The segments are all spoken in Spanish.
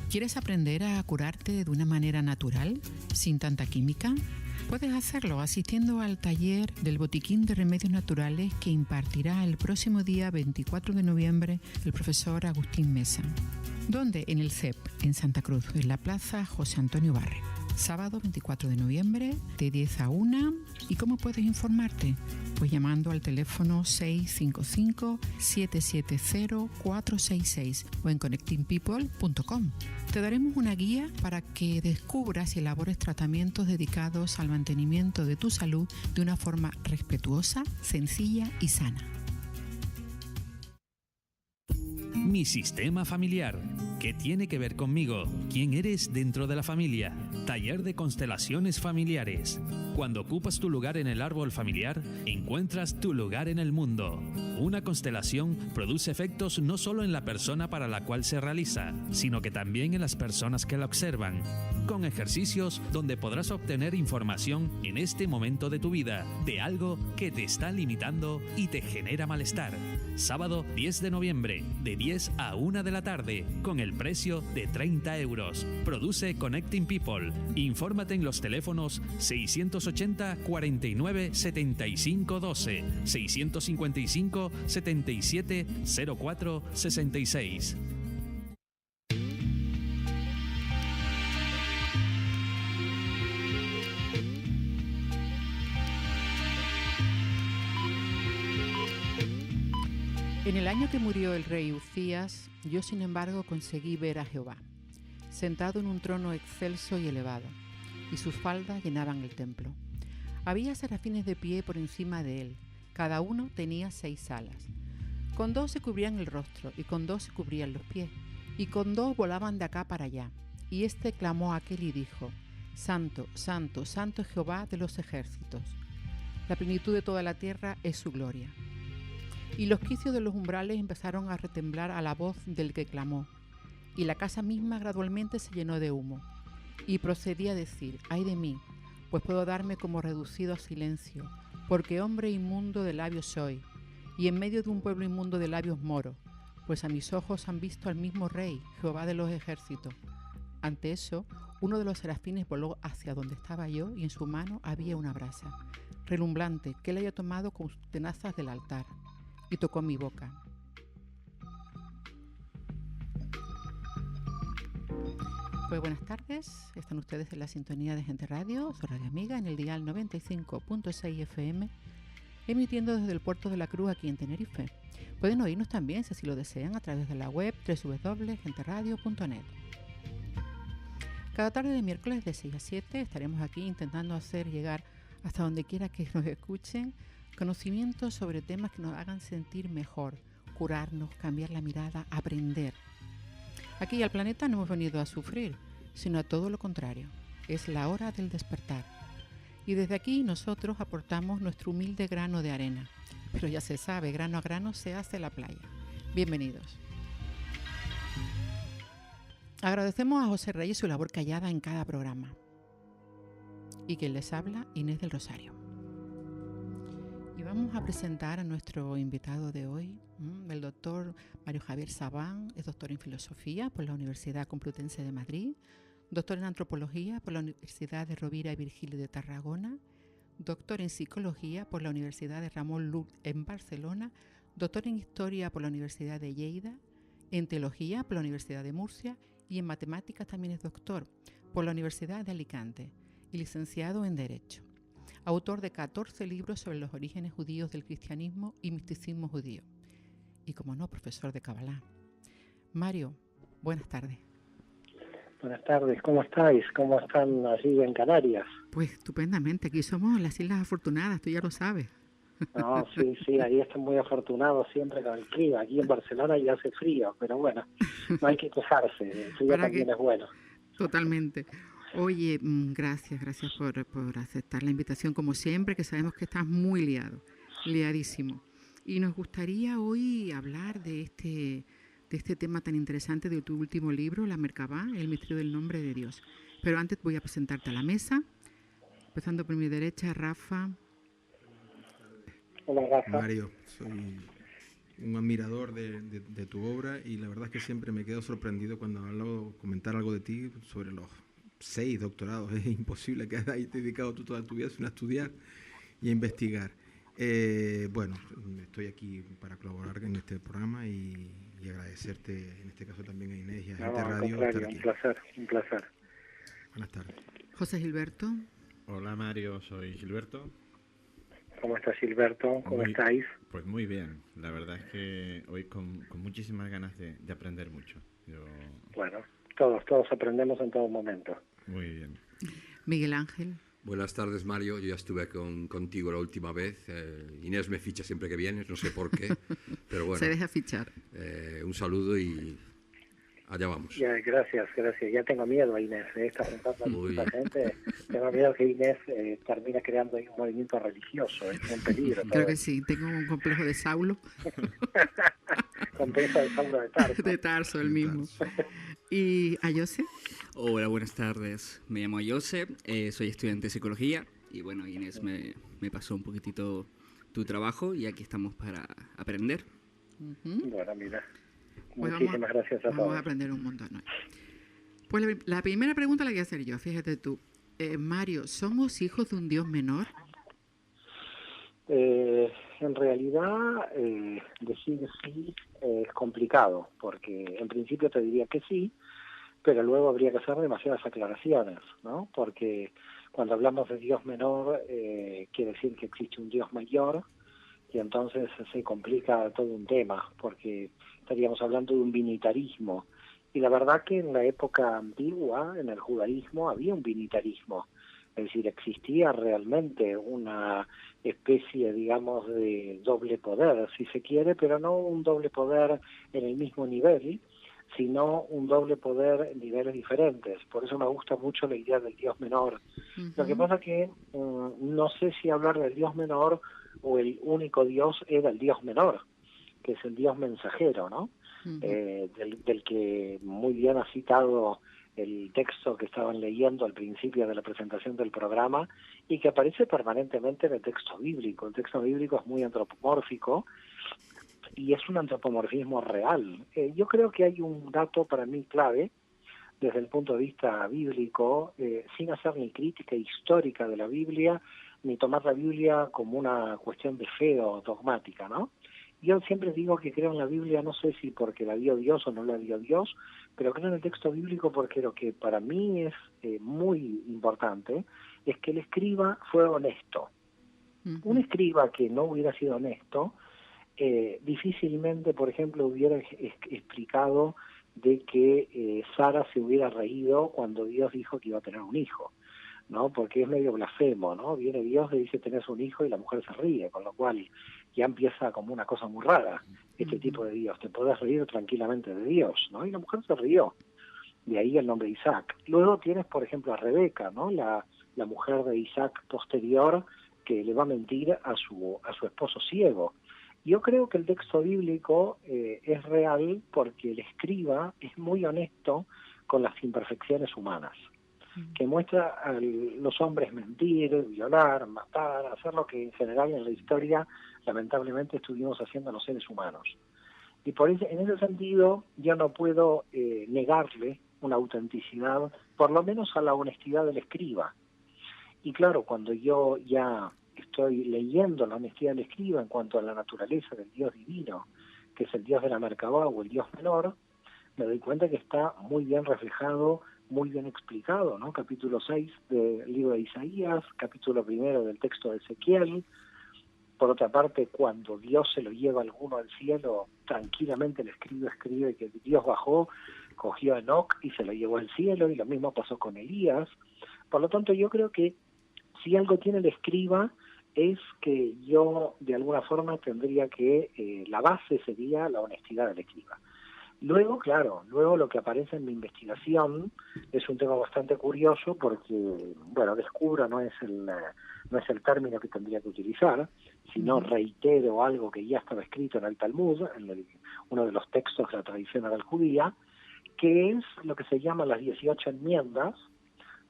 ¿Quieres aprender a curarte de una manera natural, sin tanta química? Puedes hacerlo asistiendo al taller del Botiquín de Remedios Naturales que impartirá el próximo día 24 de noviembre el profesor Agustín Mesa. ¿Dónde? En el CEP, en Santa Cruz, en la Plaza José Antonio Barre. Sábado 24 de noviembre, de 10 a 1. ¿Y cómo puedes informarte? Pues llamando al teléfono 655-770-466 o en connectingpeople.com. Te daremos una guía para que descubras y elabores tratamientos dedicados al mantenimiento de tu salud de una forma respetuosa, sencilla y sana. Mi sistema familiar. ¿Qué tiene que ver conmigo? ¿Quién eres dentro de la familia? Taller de constelaciones familiares. Cuando ocupas tu lugar en el árbol familiar, encuentras tu lugar en el mundo. Una constelación produce efectos no solo en la persona para la cual se realiza, sino que también en las personas que la observan. Con ejercicios donde podrás obtener información en este momento de tu vida, de algo que te está limitando y te genera malestar. Sábado 10 de noviembre, de 10 a 1 de la tarde, con el precio de 30 euros. Produce Connecting People. Infórmate en los teléfonos 680 49 75 12, 655 77 04 66. En el año que murió el rey Uzías, yo sin embargo conseguí ver a Jehová, sentado en un trono excelso y elevado, y sus faldas llenaban el templo. Había serafines de pie por encima de él, cada uno tenía 6 alas. Con 2 se cubrían el rostro, y con 2 se cubrían los pies, y con 2 volaban de acá para allá. Y este clamó a aquel y dijo: Santo, santo, santo es Jehová de los ejércitos. La plenitud de toda la tierra es su gloria. Y los quicios de los umbrales empezaron a retemblar a la voz del que clamó, y la casa misma gradualmente se llenó de humo. Y procedí a decir: ay de mí, pues puedo darme como reducido a silencio, porque hombre inmundo de labios soy, y en medio de un pueblo inmundo de labios moro, pues a mis ojos han visto al mismo Rey, Jehová de los ejércitos. Ante eso, uno de los serafines voló hacia donde estaba yo, y en su mano había una brasa, relumbrante, que él había tomado con sus tenazas del altar, y tocó mi boca. Pues buenas tardes, están ustedes en la sintonía de Gente Radio, su radio amiga, en el dial 95.6 FM, emitiendo desde el puerto de la Cruz aquí en Tenerife. Pueden oírnos también, si así lo desean, a través de la web www.genteradio.net. Cada tarde de miércoles de 6 a 7 estaremos aquí intentando hacer llegar hasta donde quiera que nos escuchen conocimientos sobre temas que nos hagan sentir mejor, curarnos, cambiar la mirada, aprender. Aquí al planeta no hemos venido a sufrir, sino a todo lo contrario. Es la hora del despertar. Y desde aquí nosotros aportamos nuestro humilde grano de arena. Pero ya se sabe, grano a grano se hace la playa. Bienvenidos. Agradecemos a José Reyes su labor callada en cada programa. Y quien les habla, Inés del Rosario. Y vamos a presentar a nuestro invitado de hoy, el doctor Mario Javier Sabán. Es doctor en Filosofía por la Universidad Complutense de Madrid, doctor en Antropología por la Universidad de Rovira y Virgilio de Tarragona, doctor en Psicología por la Universidad de Ramon Llull en Barcelona, doctor en Historia por la Universidad de Lleida, en Teología por la Universidad de Murcia y en Matemáticas también es doctor por la Universidad de Alicante y licenciado en Derecho. Autor de 14 libros sobre los orígenes judíos del cristianismo y misticismo judío. Y como no, profesor de Kabbalah. Mario, buenas tardes. Buenas tardes, ¿cómo estáis? ¿Cómo están allí en Canarias? Pues estupendamente, aquí somos las Islas Afortunadas, tú ya lo sabes. No, sí, ahí están muy afortunados siempre con el clima. Aquí en Barcelona ya hace frío, pero bueno, no hay que quejarse, el frío también es bueno. Totalmente. Oye, gracias por aceptar la invitación, como siempre, que sabemos que estás muy liadísimo. Y nos gustaría hoy hablar de este tema tan interesante de tu último libro, La Merkabah, el misterio del nombre de Dios. Pero antes voy a presentarte a la mesa, empezando por mi derecha, Rafa. Hola, Rafa. Mario, soy un admirador de tu obra y la verdad es que siempre me quedo sorprendido cuando hablo contar algo de ti sobre los 6 doctorados. Es imposible que hayas dedicado tú toda tu vida a estudiar y a investigar. Bueno, estoy aquí para colaborar en este programa y agradecerte, en este caso también a Inés y a Gente Radio. Estar aquí. Un placer. Buenas tardes. José Gilberto. Hola Mario, soy Gilberto. ¿Cómo estás, Gilberto? ¿Cómo estáis? Pues muy bien, la verdad es que hoy con muchísimas ganas de aprender mucho. Bueno, todos aprendemos en todo momento. Muy bien. Miguel Ángel. Buenas tardes, Mario. Yo ya estuve contigo la última vez. Inés me ficha siempre que vienes, no sé por qué, pero bueno. Se deja fichar. Un saludo y allá vamos. Ya, gracias. Ya tengo miedo a Inés. Está juntando a mucha gente. Tengo miedo que Inés termine creando ahí un movimiento religioso. Es un peligro. Creo que sí. Tengo un complejo de Saulo. Complejo de Saulo de Tarso. De Tarso, el mismo. ¿Y Ayose? Hola, buenas tardes. Me llamo Ayose, soy estudiante de psicología y bueno, Inés me pasó un poquitito tu trabajo y aquí estamos para aprender. Bueno, mira. Pues Muchísimas gracias a todos. Vamos a aprender un montón hoy. Pues la primera pregunta la voy a hacer yo, fíjate tú. Mario, ¿somos hijos de un Dios menor? En realidad, decir sí es complicado, porque en principio te diría que sí, pero luego habría que hacer demasiadas aclaraciones, ¿no? Porque cuando hablamos de Dios menor, quiere decir que existe un Dios mayor, y entonces se complica todo un tema, porque estaríamos hablando de un binitarismo. Y la verdad que en la época antigua, en el judaísmo, había un binitarismo. Es decir, existía realmente una especie, digamos, de doble poder, si se quiere, pero no un doble poder en el mismo nivel, sino un doble poder en niveles diferentes. Por eso me gusta mucho la idea del Dios menor. Lo que pasa es que no sé si hablar del Dios menor o el único Dios era el Dios menor, que es el Dios mensajero, ¿no? Del que muy bien ha citado el texto que estaban leyendo al principio de la presentación del programa y que aparece permanentemente en el texto bíblico. El texto bíblico es muy antropomórfico y es un antropomorfismo real. Yo creo que hay un dato para mí clave desde el punto de vista bíblico, sin hacer ni crítica histórica de la Biblia, ni tomar la Biblia como una cuestión de fe o dogmática, ¿no? Yo siempre digo que creo en la Biblia, no sé si porque la dio Dios o no la dio Dios, pero creo en el texto bíblico porque lo que para mí es muy importante es que el escriba fue honesto. Un escriba que no hubiera sido honesto, difícilmente, por ejemplo, hubiera explicado de que Sara se hubiera reído cuando Dios dijo que iba a tener un hijo, ¿no? Porque es medio blasfemo, ¿no? Viene Dios, le dice tenés un hijo y la mujer se ríe, con lo cual ya empieza como una cosa muy rara este tipo de Dios. Te podés reír tranquilamente de Dios, ¿no? Y la mujer se rió. De ahí el nombre de Isaac. Luego tienes, por ejemplo, a Rebeca, ¿no? La mujer de Isaac posterior que le va a mentir a su esposo ciego. Yo creo que el texto bíblico es real porque el escriba es muy honesto con las imperfecciones humanas, que muestra a los hombres mentir, violar, matar, hacer lo que en general en la historia lamentablemente estuvimos haciendo los seres humanos. Y en ese sentido yo no puedo negarle una autenticidad, por lo menos a la honestidad del escriba. Y claro, cuando yo ya estoy leyendo la honestidad del escriba en cuanto a la naturaleza del Dios divino, que es el Dios de la Merkabah o el Dios menor, me doy cuenta que está muy bien reflejado, muy bien explicado, ¿no? Capítulo 6 del libro de Isaías, capítulo 1 del texto de Ezequiel. Por otra parte, cuando Dios se lo lleva alguno al cielo, tranquilamente el escriba escribe que Dios bajó, cogió a Enoc y se lo llevó al cielo, y lo mismo pasó con Elías. Por lo tanto, yo creo que si algo tiene el escriba es que yo de alguna forma tendría que, la base sería la honestidad del escriba. Luego, claro, lo que aparece en mi investigación es un tema bastante curioso porque, bueno, descubro no es el término que tendría que utilizar, sino reitero algo que ya estaba escrito en el Talmud, uno de los textos de la tradición oral judía, que es lo que se llama las 18 enmiendas,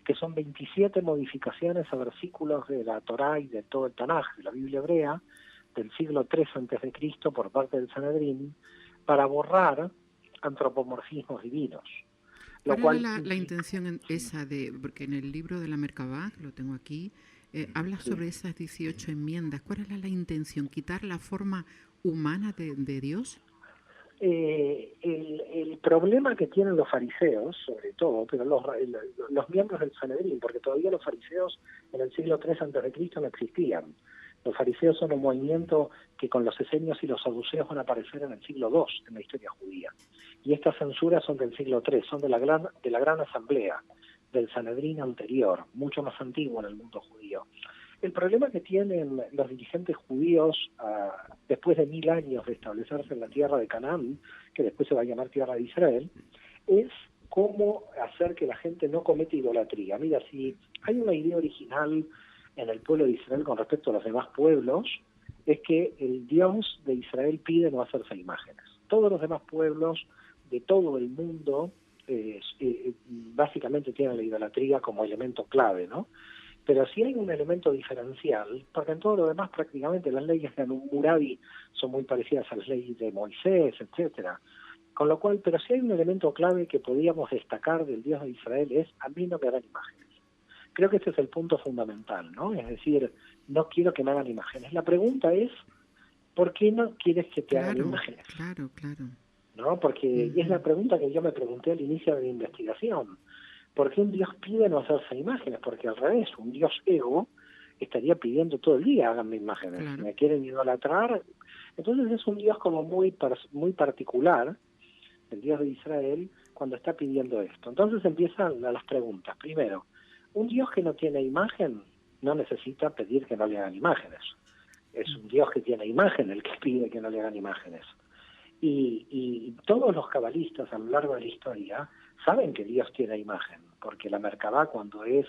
que son 27 modificaciones a versículos de la Torá y de todo el Tanaj, de la Biblia hebrea, del siglo III a.C., por parte del Sanedrín, para borrar antropomorfismos divinos. ¿Cuál era la intención esa de, porque en el libro de la Merkabah, que lo tengo aquí, habla sobre esas 18 enmiendas? ¿Cuál era la intención? ¿Quitar la forma humana de Dios? El problema que tienen los fariseos, sobre todo, pero los miembros del Sanedrín, porque todavía los fariseos en el siglo III a.C. no existían. Los fariseos son un movimiento que con los esenios y los saduceos van a aparecer en el siglo II en la historia judía. Y estas censuras son del siglo III, son de la gran asamblea, del Sanedrín anterior, mucho más antiguo en el mundo judío. El problema que tienen los dirigentes judíos después de 1000 años de establecerse en la tierra de Canaán, que después se va a llamar tierra de Israel, es cómo hacer que la gente no cometa idolatría. Mira, si hay una idea original en el pueblo de Israel con respecto a los demás pueblos, es que el Dios de Israel pide no hacerse imágenes. Todos los demás pueblos de todo el mundo básicamente tienen la idolatría como elemento clave, ¿no? Pero sí hay un elemento diferencial, porque en todo lo demás prácticamente las leyes de Hammurabi son muy parecidas a las leyes de Moisés, etcétera. Con lo cual, pero sí hay un elemento clave que podríamos destacar del Dios de Israel, es: a mí no me hagan imágenes. Creo que este es el punto fundamental, ¿no? Es decir, no quiero que me hagan imágenes. La pregunta es, ¿por qué no quieres que te hagan imágenes? Claro. ¿No? Porque es la pregunta que yo me pregunté al inicio de la investigación. ¿Por qué un Dios pide no hacerse imágenes? Porque al revés, un Dios ego estaría pidiendo todo el día: háganme imágenes. Claro. Me quieren idolatrar. Entonces es un Dios como muy particular, el Dios de Israel, cuando está pidiendo esto. Entonces empiezan las preguntas. Primero, un Dios que no tiene imagen no necesita pedir que no le hagan imágenes. Es un Dios que tiene imagen el que pide que no le hagan imágenes. Y todos los cabalistas a lo largo de la historia saben que Dios tiene imagen, porque la Merkabah, cuando es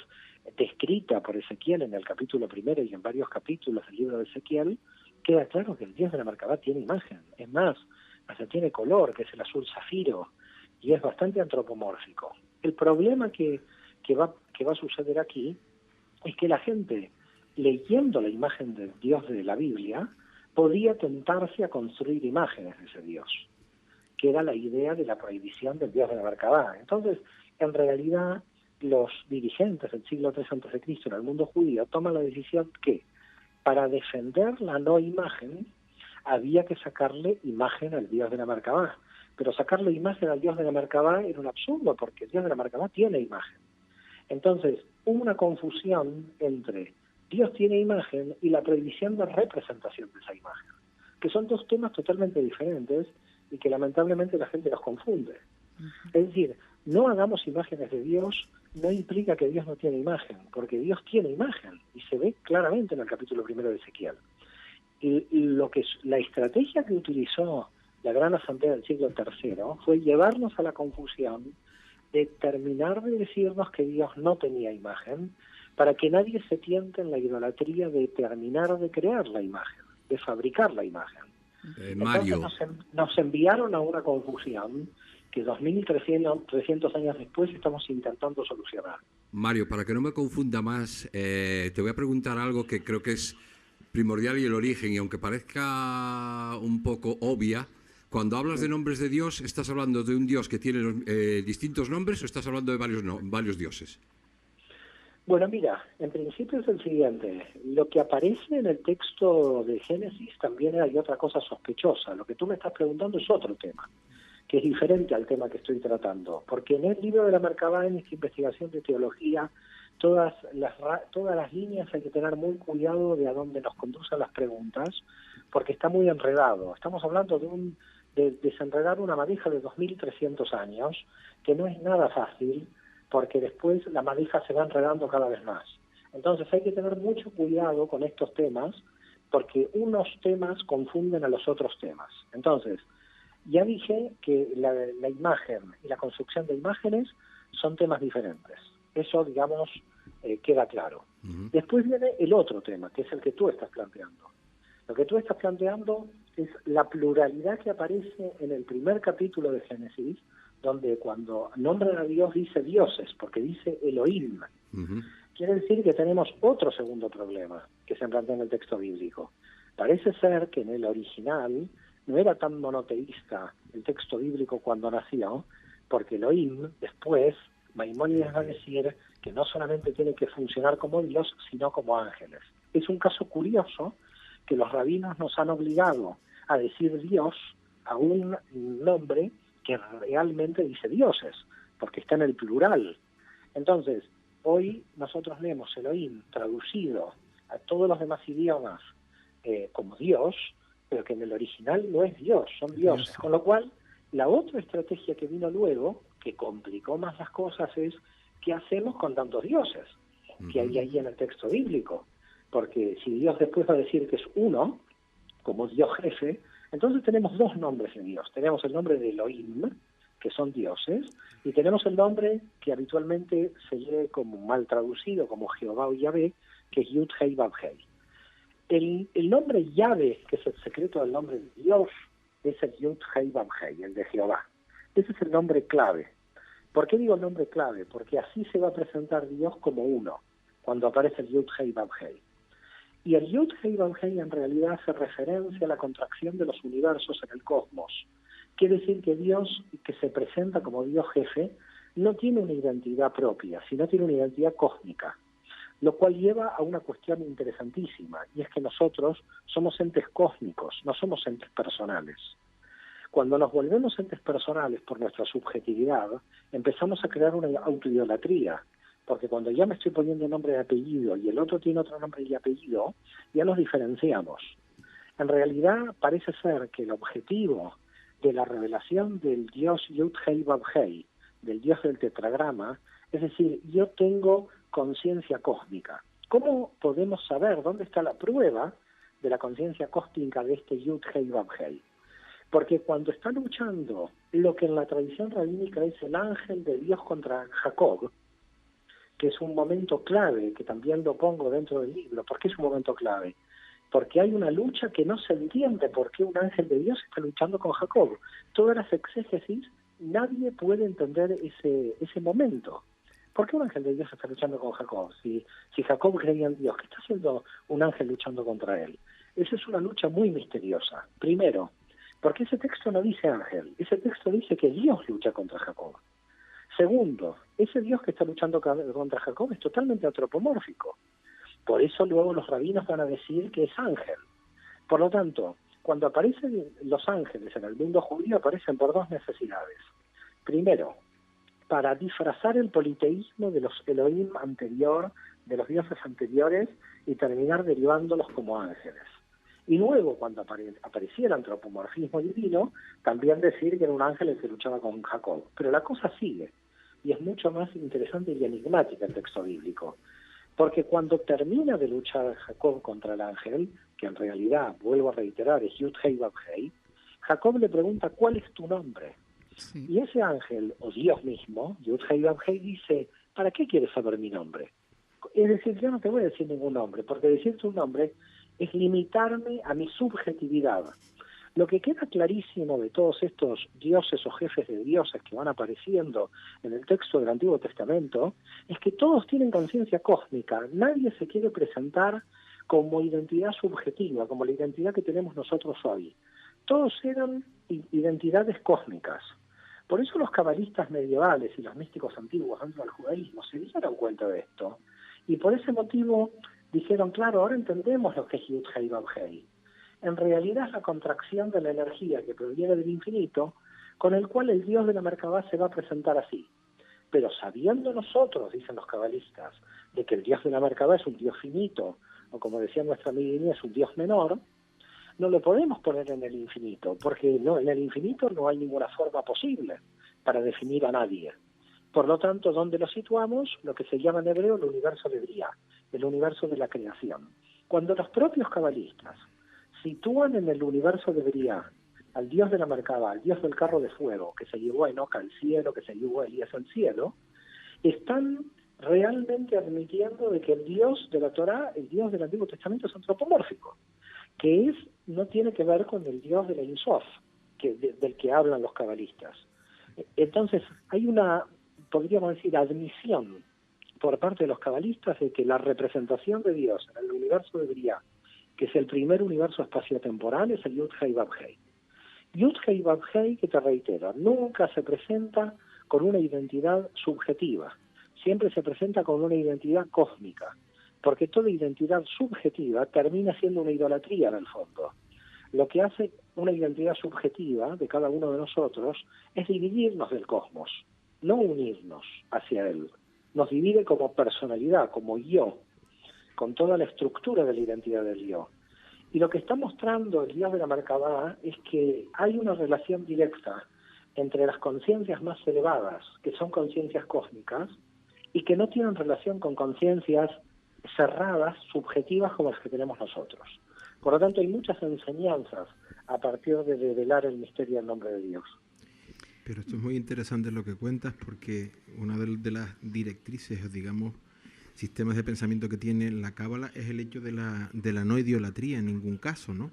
descrita por Ezequiel en el capítulo 1 y en varios capítulos del libro de Ezequiel, queda claro que el Dios de la Merkabah tiene imagen. Es más, hasta tiene color, que es el azul zafiro, y es bastante antropomórfico. El problema que va a suceder aquí es que la gente, leyendo la imagen del Dios de la Biblia, podía tentarse a construir imágenes de ese Dios, que era la idea de la prohibición del Dios de la Merkabah. Entonces, en realidad, los dirigentes del siglo III a.C. en el mundo judío toman la decisión que, para defender la no imagen, había que sacarle imagen al Dios de la Merkabah. Pero sacarle imagen al Dios de la Merkabah era un absurdo, porque el Dios de la Merkabah tiene imagen. Entonces, hubo una confusión entre Dios tiene imagen y la prohibición de representación de esa imagen, que son dos temas totalmente diferentes y que lamentablemente la gente los confunde. Es decir, no hagamos imágenes de Dios no implica que Dios no tiene imagen, porque Dios tiene imagen y se ve claramente en el capítulo 1 de Ezequiel. Y la estrategia que utilizó la Gran Asamblea del siglo III fue llevarnos a la confusión de terminar de decirnos que Dios no tenía imagen, para que nadie se tiente en la idolatría de terminar de crear la imagen, de fabricar la imagen. Mario. Entonces nos enviaron a una confusión que 2.300 años después estamos intentando solucionar. Mario, para que no me confunda más, te voy a preguntar algo que creo que es primordial y el origen, y aunque parezca un poco obvia, cuando hablas de nombres de Dios, ¿estás hablando de un Dios que tiene distintos nombres o estás hablando de varios dioses? Bueno, mira, en principio es el siguiente. Lo que aparece en el texto de Génesis también hay otra cosa sospechosa. Lo que tú me estás preguntando es otro tema, que es diferente al tema que estoy tratando. Porque en el libro de la Merkabah, en esta investigación de teología, todas las líneas hay que tener muy cuidado de a dónde nos conducen las preguntas, porque está muy enredado. Estamos hablando de desenredar una madeja de 2.300 años, que no es nada fácil, porque después la madeja se va enredando cada vez más. Entonces hay que tener mucho cuidado con estos temas, porque unos temas confunden a los otros temas. Entonces, ya dije que la imagen y la construcción de imágenes son temas diferentes. Eso, digamos, queda claro. Después viene el otro tema, que es el que tú estás planteando. Lo que tú estás planteando es la pluralidad que aparece en el primer capítulo de Génesis, donde cuando nombran a Dios dice dioses, porque dice Elohim. Quiere decir que tenemos otro segundo problema que se plantea en el texto bíblico. Parece ser que en el original no era tan monoteísta el texto bíblico cuando nació, porque Elohim, después, Maimónides va a decir que no solamente tiene que funcionar como Dios, sino como ángeles. Es un caso curioso que los rabinos nos han obligado a decir Dios a un nombre que realmente dice dioses, porque está en el plural. Entonces, hoy nosotros leemos Elohim traducido a todos los demás idiomas como Dios, pero que en el original no es Dios, son dioses. Con lo cual, la otra estrategia que vino luego, que complicó más las cosas, es ¿qué hacemos con tantos dioses que hay ahí en el texto bíblico? Porque si Dios después va a decir que es uno, como Dios jefe, entonces tenemos dos nombres de Dios. Tenemos el nombre de Elohim, que son dioses, y tenemos el nombre que habitualmente se lee como mal traducido, como Jehová o Yahvé, que es Yud-Hei Vav-Hei. El nombre Yahvé, que es el secreto del nombre de Dios, es el Yud-Hei Vav-Hei, el de Jehová. Ese es el nombre clave. ¿Por qué digo el nombre clave? Porque así se va a presentar Dios como uno, cuando aparece el Yud-Hei Vav-Hei. Y el Yud-Hei Vav-Hei en realidad hace referencia a la contracción de los universos en el cosmos. Quiere decir que Dios, que se presenta como Dios jefe, no tiene una identidad propia, sino tiene una identidad cósmica, lo cual lleva a una cuestión interesantísima, y es que nosotros somos entes cósmicos, no somos entes personales. Cuando nos volvemos entes personales por nuestra subjetividad, empezamos a crear una autoidolatría, porque cuando ya me estoy poniendo nombre y apellido y el otro tiene otro nombre y apellido, ya nos diferenciamos. En realidad parece ser que el objetivo de la revelación del Dios Yud-Hei Vav-Hei, del Dios del tetragrama, es decir, yo tengo conciencia cósmica. ¿Cómo podemos saber dónde está la prueba de la conciencia cósmica de este Yud-Hei Vav-Hei? Porque cuando está luchando lo que en la tradición rabínica es el ángel de Dios contra Jacob, que es un momento clave, que también lo pongo dentro del libro. ¿Por qué es un momento clave? Porque hay una lucha que no se entiende por qué un ángel de Dios está luchando con Jacob. Todas las exégesis, nadie puede entender ese momento. ¿Por qué un ángel de Dios está luchando con Jacob? Si Jacob creía en Dios, ¿qué está haciendo un ángel luchando contra él? Esa es una lucha muy misteriosa. Primero, porque ese texto no dice ángel, ese texto dice que Dios lucha contra Jacob. Segundo, ese Dios que está luchando contra Jacob es totalmente antropomórfico. Por eso luego los rabinos van a decir que es ángel. Por lo tanto, cuando aparecen los ángeles en el mundo judío, aparecen por dos necesidades. Primero, para disfrazar el politeísmo de los Elohim anterior, de los dioses anteriores, y terminar derivándolos como ángeles. Y luego, cuando aparecía el antropomorfismo divino, también decir que era un ángel el que luchaba con Jacob. Pero la cosa sigue, y es mucho más interesante y enigmática el texto bíblico. Porque cuando termina de luchar Jacob contra el ángel, que en realidad, vuelvo a reiterar, es Yud-Hei Vav-Hei, Jacob le pregunta, ¿cuál es tu nombre? Sí. Y ese ángel, o Dios mismo, Yud-Hei Vav-Hei, dice, ¿para qué quieres saber mi nombre? Es decir, yo no te voy a decir ningún nombre, porque decirte un nombre es limitarme a mi subjetividad. Lo que queda clarísimo de todos estos dioses o jefes de dioses que van apareciendo en el texto del Antiguo Testamento es que todos tienen conciencia cósmica. Nadie se quiere presentar como identidad subjetiva, como la identidad que tenemos nosotros hoy. Todos eran identidades cósmicas. Por eso los cabalistas medievales y los místicos antiguos dentro del judaísmo se dieron cuenta de esto. Y por ese motivo dijeron, claro, ahora entendemos lo que es Yud-Hei Vav-Hei. En realidad es la contracción de la energía que proviene del infinito, con el cual el Dios de la Merkabá se va a presentar así. Pero sabiendo nosotros, dicen los cabalistas, de que el Dios de la Merkabá es un Dios finito, o como decía nuestra amiga Inés, es un Dios menor, no lo podemos poner en el infinito, porque no, en el infinito no hay ninguna forma posible para definir a nadie. Por lo tanto, ¿dónde lo situamos? Lo que se llama en hebreo el universo de Briá, el universo de la creación. Cuando los propios cabalistas sitúan en el universo de Briá al Dios de la Merkabá, al Dios del carro de fuego, que se llevó a Enoc al cielo, que se llevó a Elías al cielo, están realmente admitiendo de que el Dios de la Torá, el Dios del Antiguo Testamento es antropomórfico, que no tiene que ver con el Dios de la Insof, del que hablan los cabalistas. Entonces, hay una, podríamos decir, admisión por parte de los cabalistas de que la representación de Dios en el universo de Briá, que es el primer universo espaciotemporal, es el Yud-Hei Vav-Hei. Yud-Hei Vav-Hei, que te reitero, nunca se presenta con una identidad subjetiva, siempre se presenta con una identidad cósmica, porque toda identidad subjetiva termina siendo una idolatría en el fondo. Lo que hace una identidad subjetiva de cada uno de nosotros es dividirnos del cosmos, no unirnos hacia él. Nos divide como personalidad, como yo, con toda la estructura de la identidad del yo. Y lo que está mostrando el Dios de la Merkabah es que hay una relación directa entre las conciencias más elevadas, que son conciencias cósmicas, y que no tienen relación con conciencias cerradas, subjetivas como las que tenemos nosotros. Por lo tanto, hay muchas enseñanzas a partir de develar el misterio del nombre de Dios. Pero esto es muy interesante lo que cuentas, porque una de las directrices, digamos, sistemas de pensamiento que tiene la Cábala es el hecho de la no idolatría en ningún caso, ¿no?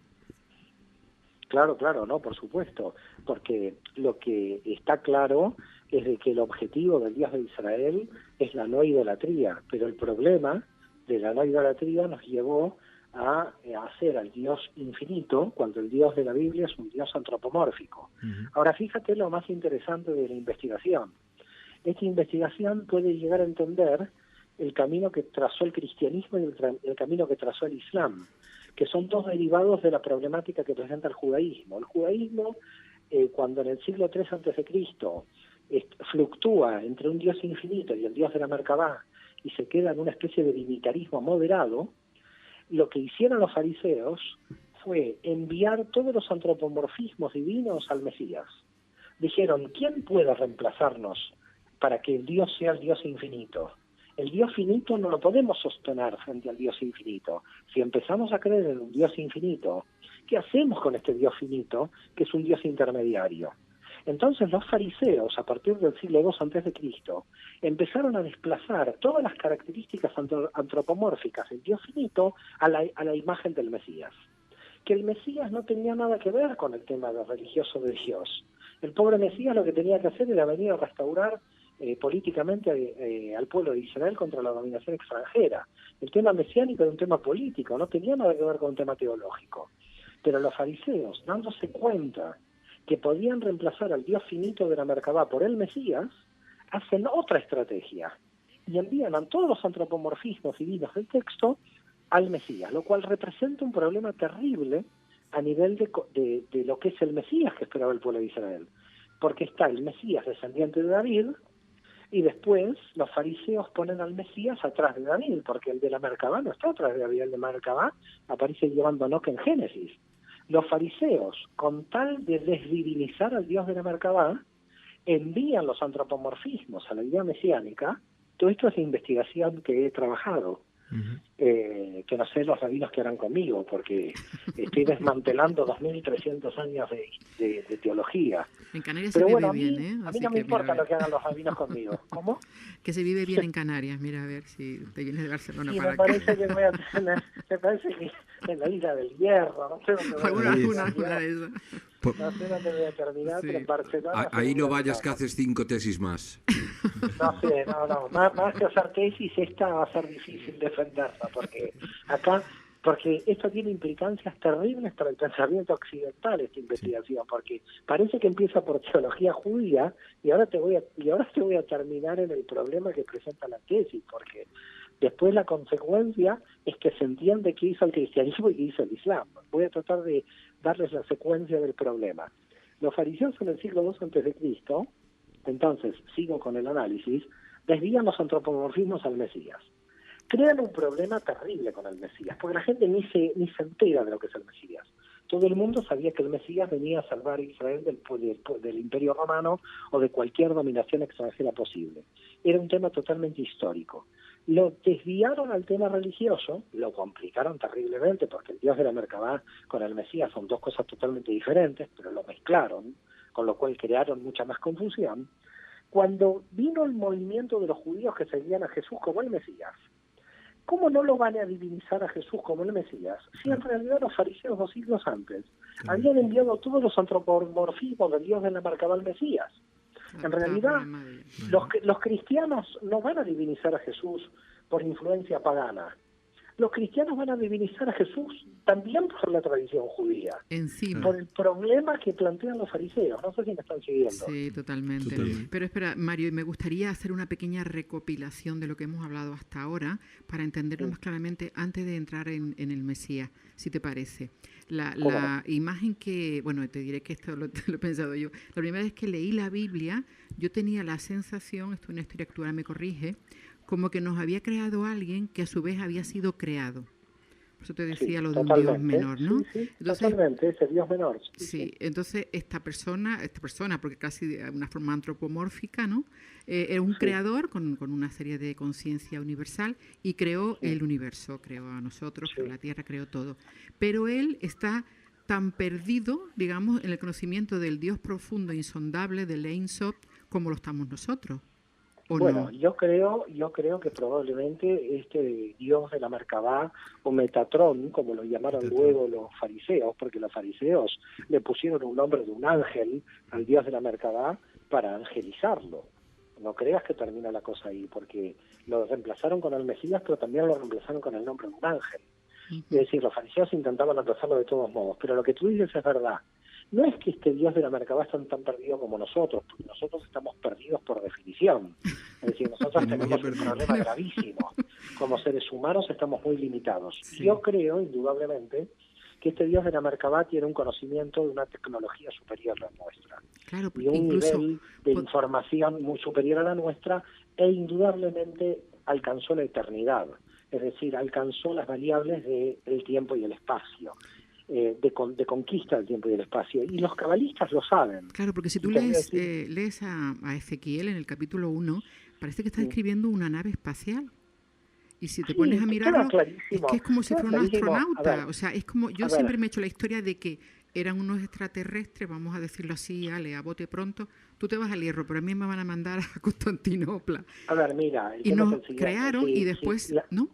Claro, no, por supuesto, porque lo que está claro es de que el objetivo del Dios de Israel es la no idolatría, pero el problema de la no idolatría nos llevó a hacer al Dios infinito, cuando el Dios de la Biblia es un Dios antropomórfico. Ahora fíjate lo más interesante de la investigación. Esta investigación puede llegar a entender el camino que trazó el cristianismo y el camino que trazó el islam, que son dos derivados de la problemática que presenta el judaísmo. El judaísmo, cuando en el siglo III a.C. fluctúa entre un Dios infinito y el Dios de la Merkabah y se queda en una especie de divinitarismo moderado, lo que hicieron los fariseos fue enviar todos los antropomorfismos divinos al Mesías. Dijeron, ¿quién puede reemplazarnos para que el Dios sea el Dios infinito? El Dios finito no lo podemos sostener frente al Dios infinito. Si empezamos a creer en un Dios infinito, ¿qué hacemos con este Dios finito, que es un Dios intermediario? Entonces los fariseos, a partir del siglo II a.C., empezaron a desplazar todas las características antropomórficas del Dios finito a la imagen del Mesías. Que el Mesías no tenía nada que ver con el tema religioso de Dios. El pobre Mesías lo que tenía que hacer era venir a restaurar políticamente al pueblo de Israel contra la dominación extranjera. El tema mesiánico era un tema político, no tenía nada que ver con un tema teológico. Pero los fariseos, dándose cuenta que podían reemplazar al Dios finito de la Merkabah por el Mesías, hacen otra estrategia y envían a todos los antropomorfismos divinos del texto al Mesías, lo cual representa un problema terrible a nivel de lo que es el Mesías que esperaba el pueblo de Israel. Porque está el Mesías descendiente de David, y después los fariseos ponen al Mesías atrás de David, porque el de la Merkabah no está atrás de David, el de Merkabah aparece llevando a Enoc en Génesis. Los fariseos, con tal de desdivinizar al Dios de la Merkabah, envían los antropomorfismos a la idea mesiánica. Todo esto es investigación que he trabajado, que no sé los rabinos que harán conmigo, porque estoy desmantelando 2.300 años de teología. En Canarias pero se vive bueno, bien, ¿eh? A mí no me importa lo que hagan los rabinos conmigo. ¿Cómo? Que se vive bien en Canarias. Mira, a ver si te vienes de Barcelona y para me parece que voy a tener, me parece que en la isla del Hierro, no sé dónde voy a alguna de esas. No sé dónde voy a terminar, Sí. pero en Barcelona... Ahí no vayas, que haces 5 tesis más. No sé, no. Más que hacer tesis, esta va a ser difícil defenderla, porque esto tiene implicancias terribles para el pensamiento occidental, esta investigación, porque parece que empieza por teología judía y ahora te voy a terminar en el problema que presenta la tesis, porque después la consecuencia es que se entiende qué hizo el cristianismo y qué hizo el islam. Voy a tratar de darles la secuencia del problema. Los fariseos en el siglo II a.C., entonces, sigo con el análisis, desvían los antropomorfismos al Mesías. Crean un problema terrible con el Mesías, porque la gente ni se entera de lo que es el Mesías. Todo el mundo sabía que el Mesías venía a salvar a Israel del Imperio Romano o de cualquier dominación extranjera posible. Era un tema totalmente histórico. Lo desviaron al tema religioso, lo complicaron terriblemente, porque el Dios de la Merkabah con el Mesías son dos cosas totalmente diferentes, pero lo mezclaron, con lo cual crearon mucha más confusión. Cuando vino el movimiento de los judíos que seguían a Jesús como el Mesías, ¿cómo no lo van a divinizar a Jesús como el Mesías? Si en realidad los fariseos 2 siglos antes habían enviado todos los antropomorfismos del Dios de la Merkabah al Mesías. En realidad, los cristianos no van a divinizar a Jesús por influencia pagana. los cristianos van a divinizar a Jesús también por la tradición judía. Encima. Por el problema que plantean los fariseos. No sé si me están siguiendo. Sí, totalmente. Pero espera, Mario, me gustaría hacer una pequeña recopilación de lo que hemos hablado hasta ahora para entenderlo más claramente antes de entrar en el Mesías, si te parece. La imagen que, bueno, te diré que esto lo he pensado yo. La primera vez que leí la Biblia, yo tenía la sensación, esto es una historia actual, me corrige, como que nos había creado alguien que a su vez había sido creado. Por eso te decía lo de un Dios menor, ¿no? Sí, entonces, totalmente, ese Dios menor. Sí, entonces esta persona, porque casi de una forma antropomórfica, ¿no? Era un creador con una serie de conciencia universal y creó el universo, creó a nosotros, creó la Tierra, creó todo. Pero él está tan perdido, digamos, en el conocimiento del Dios profundo, insondable, del Ein Sof, como lo estamos nosotros. Bueno, no? yo creo que probablemente este Dios de la Merkabá, o Metatrón, como lo llamaron luego los fariseos, porque los fariseos le pusieron un nombre de un ángel al Dios de la Merkabá para angelizarlo. No creas que termina la cosa ahí, porque lo reemplazaron con el Mesías, pero también lo reemplazaron con el nombre de un ángel. Es decir, los fariseos intentaban reemplazarlo de todos modos, pero lo que tú dices es verdad. No es que este Dios de la Merkabá esté tan perdido como nosotros, porque nosotros estamos perdidos por definición. Es decir, nosotros tenemos un problema gravísimo. Como seres humanos estamos muy limitados. Sí. Yo creo, indudablemente, que este Dios de la Merkabá tiene un conocimiento de una tecnología superior a la nuestra. Claro, y un nivel de información muy superior a la nuestra, e indudablemente alcanzó la eternidad. Es decir, alcanzó las variables del tiempo y el espacio. De conquista del tiempo y del espacio. Y los cabalistas lo saben. Claro, porque si tú lees a Ezequiel en el capítulo 1, parece que está escribiendo una nave espacial. Y si te pones a mirarlo, es que es como si fuera un astronauta. O sea, es como, yo siempre me he hecho la historia de que eran unos extraterrestres, vamos a decirlo así, a bote pronto. Tú te vas al Hierro, pero a mí me van a mandar a Constantinopla. A ver, mira. Y nos crearon y después, ¿no?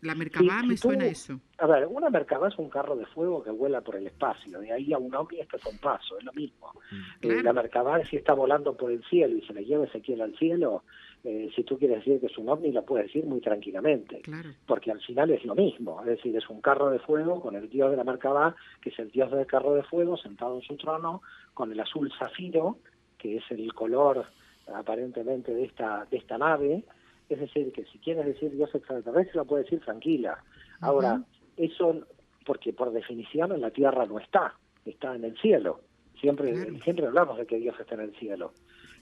La Merkabá me suena eso. A ver, una Merkabá es un carro de fuego que vuela por el espacio. De ahí a un ovni esto es un paso, es lo mismo. Claro. La Merkabá, si está volando por el cielo y se le lleva Ezequiel al cielo, si tú quieres decir que es un ovni, lo puedes decir muy tranquilamente. Claro. Porque al final es lo mismo. Es decir, es un carro de fuego con el dios de la Merkabá, que es el dios del carro de fuego, sentado en su trono, con el azul zafiro, que es el color aparentemente de esta nave. Es decir, que si quieres decir Dios extraterrestre, lo puedes decir tranquila. Ahora, eso, porque por definición en la Tierra no está en el cielo. Siempre hablamos de que Dios está en el cielo.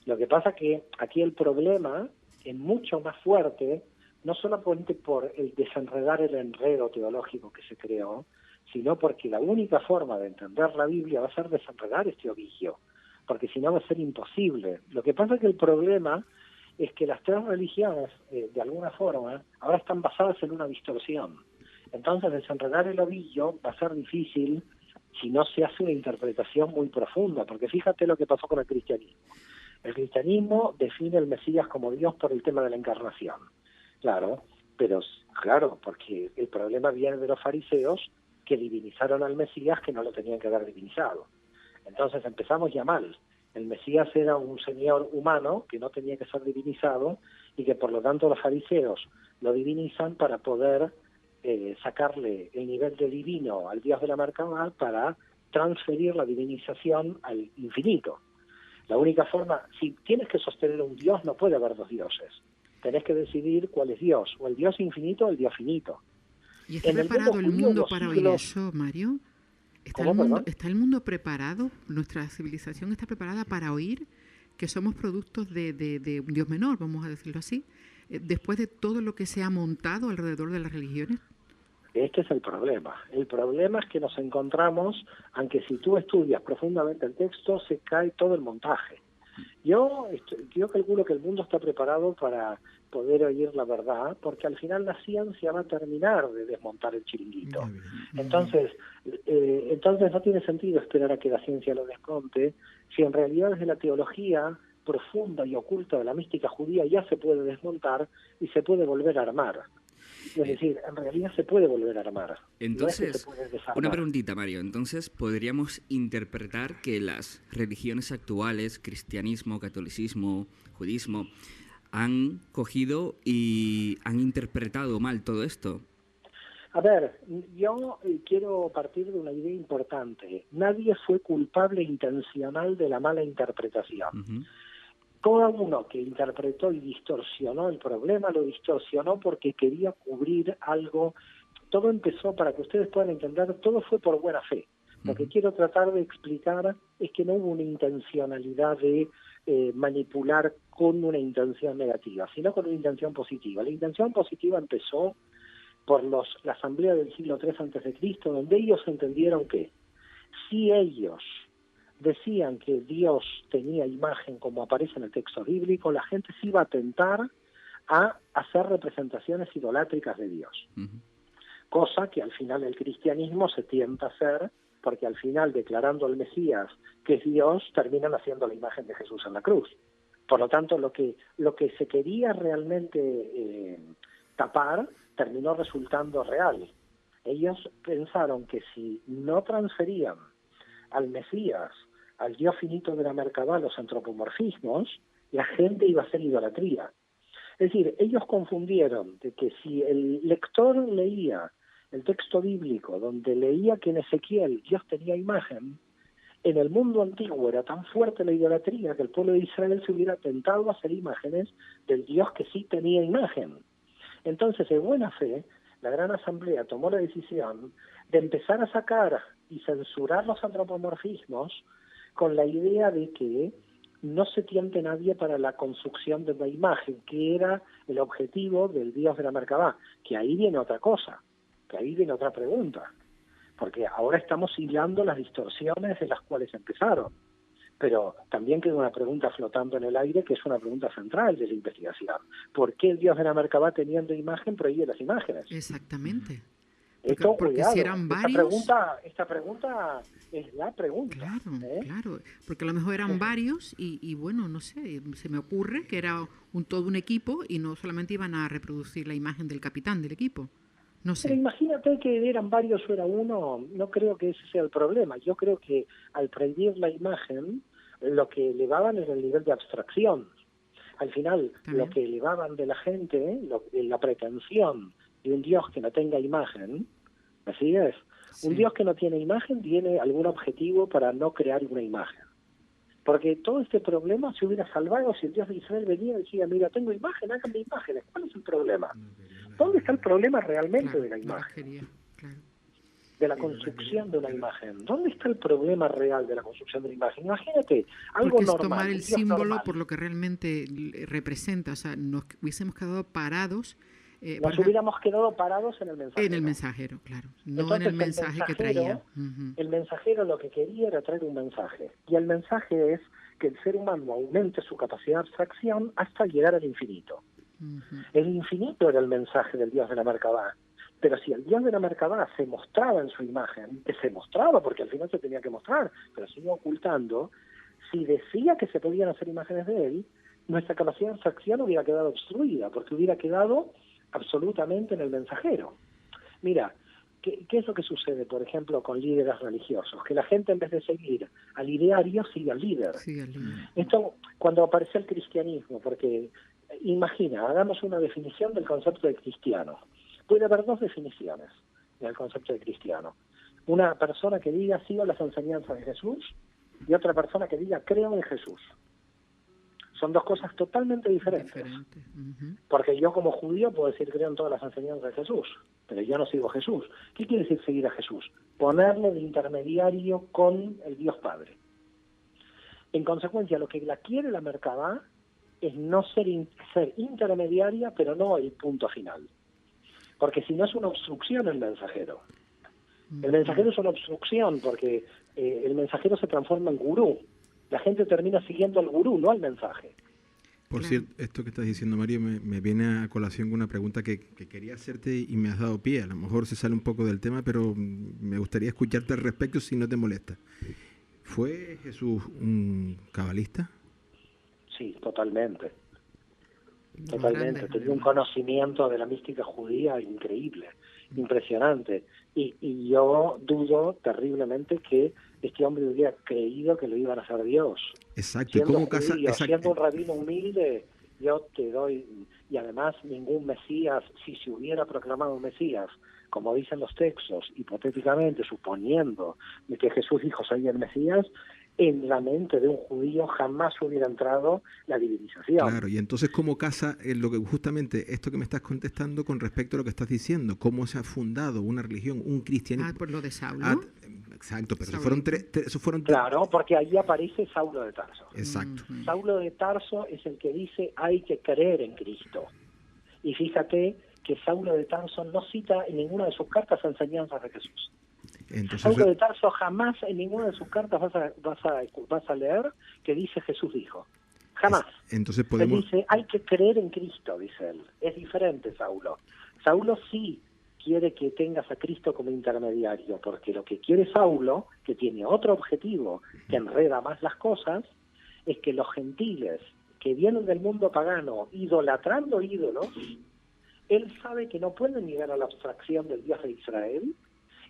Lo que pasa que aquí el problema es mucho más fuerte, no solamente por el desenredar el enredo teológico que se creó, sino porque la única forma de entender la Biblia va a ser desenredar este ovillo, porque si no va a ser imposible. Lo que pasa es que el problema es que las tres religiones, de alguna forma, ahora están basadas en una distorsión. Entonces, desenredar el ovillo va a ser difícil si no se hace una interpretación muy profunda, porque fíjate lo que pasó con el cristianismo. El cristianismo define al Mesías como Dios por el tema de la encarnación. Claro, porque el problema viene de los fariseos que divinizaron al Mesías que no lo tenían que haber divinizado. Entonces empezamos ya mal. El Mesías era un señor humano que no tenía que ser divinizado y que por lo tanto los fariseos lo divinizan para poder sacarle el nivel de divino al Dios de la Merkabá para transferir la divinización al infinito. La única forma, si tienes que sostener un Dios, no puede haber dos dioses. Tenés que decidir cuál es Dios, o el Dios infinito o el Dios finito. ¿Y está preparado el mundo para oír eso, Mario? ¿Está el mundo preparado? ¿Nuestra civilización está preparada para oír que somos productos de un Dios menor, vamos a decirlo así, después de todo lo que se ha montado alrededor de las religiones? Este es el problema. El problema es que nos encontramos, aunque si tú estudias profundamente el texto, se cae todo el montaje. Yo calculo que el mundo está preparado para poder oír la verdad, porque al final la ciencia va a terminar de desmontar el chiringuito. Entonces no tiene sentido esperar a que la ciencia lo desmonte, si en realidad desde la teología profunda y oculta de la mística judía ya se puede desmontar y se puede volver a armar. Es decir, en realidad se puede volver a armar. Entonces, una preguntita, Mario. Entonces, ¿podríamos interpretar que las religiones actuales, cristianismo, catolicismo, judismo, han cogido y han interpretado mal todo esto? A ver, yo quiero partir de una idea importante. Nadie fue culpable intencional de la mala interpretación. Ujú. Todo uno que interpretó y distorsionó el problema, lo distorsionó porque quería cubrir algo. Todo empezó, para que ustedes puedan entender, todo fue por buena fe. Lo que quiero tratar de explicar es que no hubo una intencionalidad de manipular con una intención negativa, sino con una intención positiva. La intención positiva empezó por la asamblea del siglo III a.C., donde ellos entendieron que si ellos decían que Dios tenía imagen como aparece en el texto bíblico, la gente se iba a tentar a hacer representaciones idolátricas de Dios. Ujú. Cosa que al final el cristianismo se tienta a hacer, porque al final, declarando al Mesías que es Dios, terminan haciendo la imagen de Jesús en la cruz. Por lo tanto, lo que se quería realmente tapar terminó resultando real. Ellos pensaron que si no transferían al Mesías, al Dios finito de la Merkabah, los antropomorfismos, la gente iba a hacer idolatría. Es decir, ellos confundieron de que si el lector leía el texto bíblico, donde leía que en Ezequiel Dios tenía imagen, en el mundo antiguo era tan fuerte la idolatría que el pueblo de Israel se hubiera tentado a hacer imágenes del Dios que sí tenía imagen. Entonces, de buena fe, la Gran Asamblea tomó la decisión de empezar a sacar y censurar los antropomorfismos con la idea de que no se tiente nadie para la construcción de una imagen, que era el objetivo del Dios de la Merkabah. Que ahí viene otra cosa, que ahí viene otra pregunta, porque ahora estamos hilando las distorsiones de las cuales empezaron. Pero también queda una pregunta flotando en el aire, que es una pregunta central de la investigación. ¿Por qué el Dios de la Merkabah, teniendo imagen, prohíbe las imágenes? Exactamente. Porque cuidado, si eran varios... Esta pregunta es la pregunta. Claro, claro. Porque a lo mejor eran varios y bueno, no sé, se me ocurre que era todo un equipo y no solamente iban a reproducir la imagen del capitán del equipo. No sé. Pero imagínate que eran varios o era uno, no creo que ese sea el problema. Yo creo que al prohibir la imagen, lo que elevaban era el nivel de abstracción. Al final, También. lo que elevaban de la gente, la pretensión de un Dios que no tenga imagen, así es. Sí. Un Dios que no tiene imagen tiene algún objetivo para no crear una imagen. Porque todo este problema se hubiera salvado si el Dios de Israel venía y decía, mira, tengo imagen, háganme imágenes. ¿Cuál es el problema? ¿Dónde está el problema realmente Claro, de la no imagen? quería, claro. De la construcción de una imagen. ¿Dónde está el problema real de la construcción de la imagen? Imagínate, algo Porque es normal. tomar un el Dios símbolo normal. por lo que realmente representa. O sea, nos hubiésemos quedado parados. por Nos ejemplo, hubiéramos quedado parados en el mensajero. en el mensajero, claro. No Entonces, en el mensaje que traía. Ujú. El mensajero lo que quería era traer un mensaje. Y el mensaje es que el ser humano aumente su capacidad de abstracción hasta llegar al infinito. Ujú. El infinito era el mensaje del Dios de la Merkabah. Pero si el Dios de la Merkabah se mostraba en su imagen, que se mostraba porque al final se tenía que mostrar, pero se iba ocultando, si decía que se podían hacer imágenes de él, nuestra capacidad de abstracción hubiera quedado obstruida, porque hubiera quedado absolutamente en el mensajero. Mira, ¿qué es lo que sucede, por ejemplo, con líderes religiosos? Que la gente, en vez de seguir al ideario, sigue al líder. Sí, al líder. Esto cuando apareció el cristianismo, porque imagina, hagamos una definición del concepto de cristiano. Puede haber dos definiciones del concepto de cristiano. Una persona que diga sigo las enseñanzas de Jesús y otra persona que diga creo en Jesús. Son dos cosas totalmente diferentes. Diferente. Ujú. Porque yo como judío puedo decir creo en todas las enseñanzas de Jesús, pero yo no sigo a Jesús. ¿Qué quiere decir seguir a Jesús? Ponerle de intermediario con el Dios Padre. En consecuencia, lo que la quiere la Merkabah es no ser intermediaria, pero no el punto final. Porque si no es una obstrucción el mensajero. El mensajero es una obstrucción porque el mensajero se transforma en gurú. La gente termina siguiendo al gurú, no al mensaje. Por Claro. cierto, esto que estás diciendo, Mario, me viene a colación con una pregunta que quería hacerte y me has dado pie. A lo mejor se sale un poco del tema, pero me gustaría escucharte al respecto si no te molesta. ¿Fue Jesús un cabalista? Sí, totalmente. Los Totalmente. grandes, Tenía un conocimiento de la mística judía increíble, impresionante. Y yo dudo terriblemente que este hombre hubiera creído que lo iban a hacer Dios. Exacto. ¿Y Siendo cómo casa? judío, Exacto. siendo un rabino humilde, yo te doy, y además ningún Mesías, si se hubiera proclamado un Mesías, como dicen los textos, hipotéticamente, suponiendo de que Jesús dijo soy el Mesías, en la mente de un judío jamás hubiera entrado la divinización. Claro, y entonces ¿cómo casa lo que justamente esto que me estás contestando con respecto a lo que estás diciendo? ¿Cómo se ha fundado una religión, un cristianismo? Por lo de Saulo. Exacto, pero Saulo. fueron Claro, porque ahí aparece Saulo de Tarso. Exacto. Saulo de Tarso es el que dice hay que creer en Cristo. Y fíjate que Saulo de Tarso no cita en ninguna de sus cartas enseñanzas de Jesús. Entonces, Saulo de Tarso jamás en ninguna de sus cartas vas a leer que dice Jesús dijo. Jamás. Entonces Él podemos... dice hay que creer en Cristo, dice él. Es diferente Saulo. Saulo sí quiere que tengas a Cristo como intermediario, porque lo que quiere Saulo, que tiene otro objetivo que enreda más las cosas, es que los gentiles que vienen del mundo pagano idolatrando ídolos, él sabe que no pueden llegar a la abstracción del Dios de Israel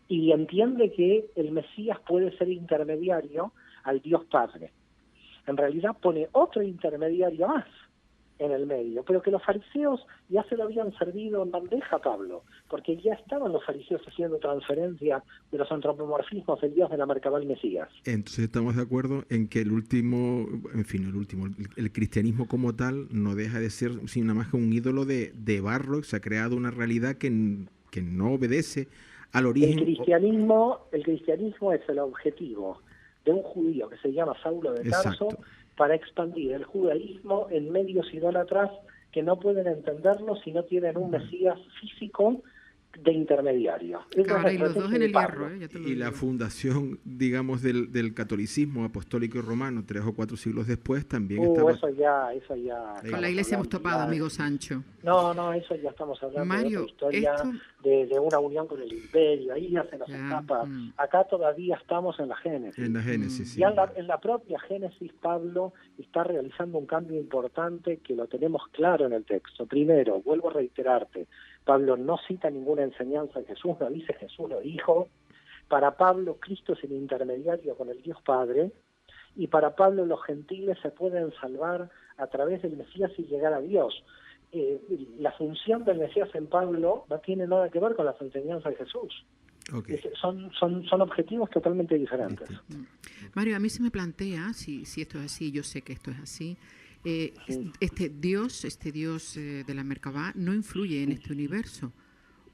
y entiende que el Mesías puede ser intermediario al Dios Padre. En realidad pone otro intermediario más en el medio, pero que los fariseos ya se lo habían servido en bandeja a Pablo, porque ya estaban los fariseos haciendo transferencia de los antropomorfismos del Dios de la Merkabah al Mesías. Entonces estamos de acuerdo en que el cristianismo como tal no deja de ser sino nada más que un ídolo de barro, se ha creado una realidad que no obedece al origen. El cristianismo es el objetivo de un judío que se llama Saulo de Tarso. Exacto. Para expandir el judaísmo en medios idólatras que no pueden entenderlo si no tienen un Mesías físico de intermediario. Claro, y los dos en el hierro, ya te lo digo. La fundación, digamos, del catolicismo apostólico y romano 3 o 4 siglos después también estaba... Eso ya... Con la iglesia hemos topado, amigo Sancho. No, eso ya estamos hablando Mario, de otra historia, de una unión con el imperio, ahí ya se nos escapa. Acá todavía estamos en la Génesis. En la Génesis, sí. Y en la propia Génesis, Pablo está realizando un cambio importante que lo tenemos claro en el texto. Primero, vuelvo a reiterarte, Pablo no cita ninguna enseñanza de Jesús, no dice Jesús lo dijo. Para Pablo, Cristo es el intermediario con el Dios Padre, y para Pablo los gentiles se pueden salvar a través del Mesías y llegar a Dios. La función del Mesías en Pablo no tiene nada que ver con las enseñanzas de Jesús. Okay. Son objetivos totalmente diferentes. Mario, a mí se me plantea, si esto es así, yo sé que esto es así, este Dios de la Merkabah no influye en este universo,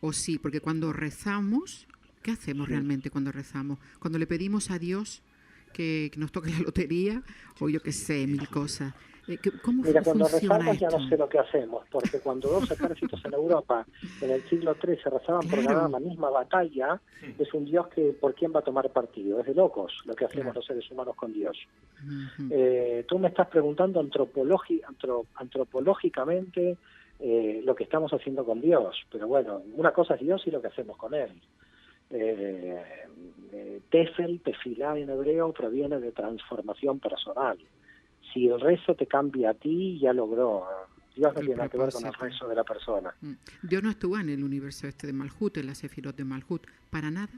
¿o sí? Porque cuando rezamos, ¿qué hacemos realmente cuando rezamos? Cuando le pedimos a Dios que nos toque la lotería, o yo qué sé, mil cosas. ¿Cómo Mira, cuando rezamos esto? ya no sé lo que hacemos, porque cuando dos ejércitos en Europa en el siglo III se rezaban por ganar la misma batalla, es un Dios que por quién va a tomar partido. Es de locos lo que hacemos los seres humanos con Dios. Tú me estás preguntando antropológicamente lo que estamos haciendo con Dios, pero bueno, una cosa es Dios y lo que hacemos con Él. Tefilá en hebreo proviene de transformación personal. Si el rezo te cambia a ti, ya logró. Dios no tiene nada que ver con el rezo de la persona. Dios no estuvo en el universo de Malhut, en la Sefirot de Malhut, para nada.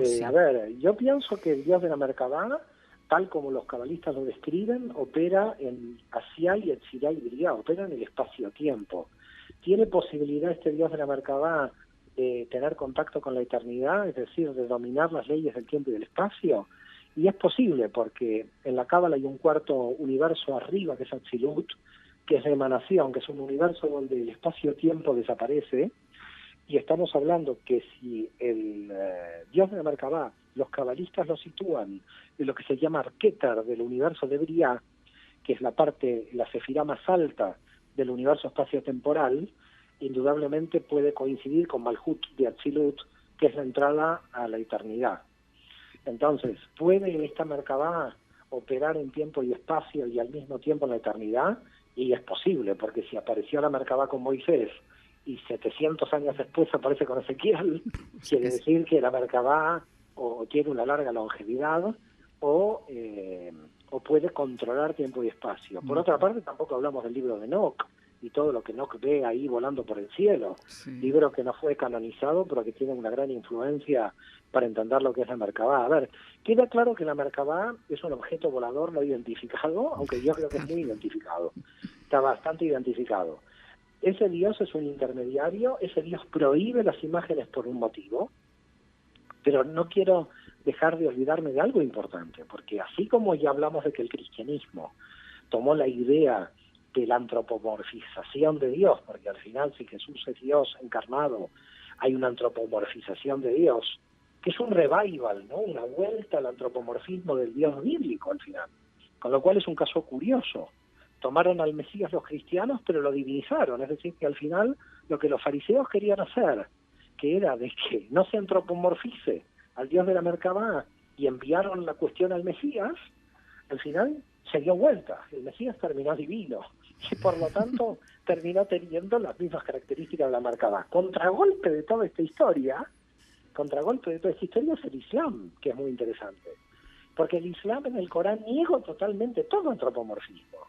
Sí? A ver, yo pienso que el Dios de la Merkabah, tal como los cabalistas lo describen, opera en Asia y en Sirá y Briá, opera en el espacio-tiempo. ¿Tiene posibilidad este Dios de la Merkabah de tener contacto con la eternidad, es decir, de dominar las leyes del tiempo y del espacio? Y es posible, porque en la Cábala hay un cuarto universo arriba, que es Atzilut, que es la emanación, que es un universo donde el espacio-tiempo desaparece, y estamos hablando que si el Dios de la Merkabah, los cabalistas lo sitúan en lo que se llama Arquetar del universo de Briá, que es la sefirá más alta del universo espacio-temporal, indudablemente puede coincidir con Malhut de Atzilut, que es la entrada a la eternidad. Entonces, ¿puede esta Merkabah operar en tiempo y espacio y al mismo tiempo en la eternidad? Y es posible, porque si apareció la Merkabah con Moisés y 700 años después aparece con Ezequiel, quiere decir que la Merkabah o tiene una larga longevidad o puede controlar tiempo y espacio. Por otra parte, tampoco hablamos del libro de Enoch, y todo lo que Enoch ve ahí volando por el cielo. Sí. Libro que no fue canonizado, pero que tiene una gran influencia para entender lo que es la Merkabah. A ver, queda claro que la Merkabah es un objeto volador no identificado, aunque yo creo que es muy identificado. Está bastante identificado. Ese Dios es un intermediario, ese Dios prohíbe las imágenes por un motivo, pero no quiero dejar de olvidarme de algo importante, porque así como ya hablamos de que el cristianismo tomó la idea de la antropomorfización de Dios, porque al final si Jesús es Dios encarnado, hay una antropomorfización de Dios, que es un revival, ¿no? Una vuelta al antropomorfismo del Dios bíblico al final, con lo cual es un caso curioso. Tomaron al Mesías los cristianos, pero lo divinizaron, es decir, que al final lo que los fariseos querían hacer, que era de que no se antropomorfice al Dios de la Merkabah, y enviaron la cuestión al Mesías, al final se dio vuelta, el Mesías terminó divino, y por lo tanto terminó teniendo las mismas características de la Merkabah. Contragolpe de toda esta historia es el Islam, que es muy interesante, porque el Islam en el Corán niega totalmente todo antropomorfismo,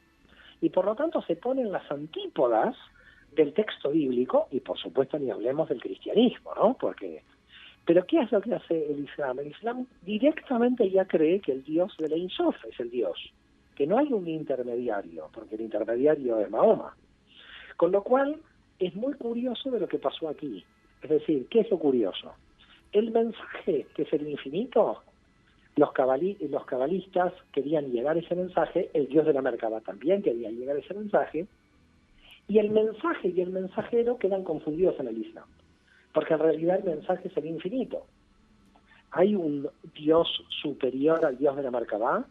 y por lo tanto se ponen las antípodas del texto bíblico, y por supuesto ni hablemos del cristianismo, ¿no? Pero ¿qué es lo que hace el Islam? El Islam directamente ya cree que el Dios de la Ein Sof es el Dios, que no hay un intermediario, porque el intermediario es Mahoma. Con lo cual es muy curioso de lo que pasó aquí. Es decir, ¿qué es lo curioso? El mensaje, que es el infinito, los cabalistas querían llegar a ese mensaje, el Dios de la Merkabah también quería llegar a ese mensaje, y el mensaje y el mensajero quedan confundidos en el Islam, porque en realidad el mensaje es el infinito. Hay un Dios superior al Dios de la Merkabah.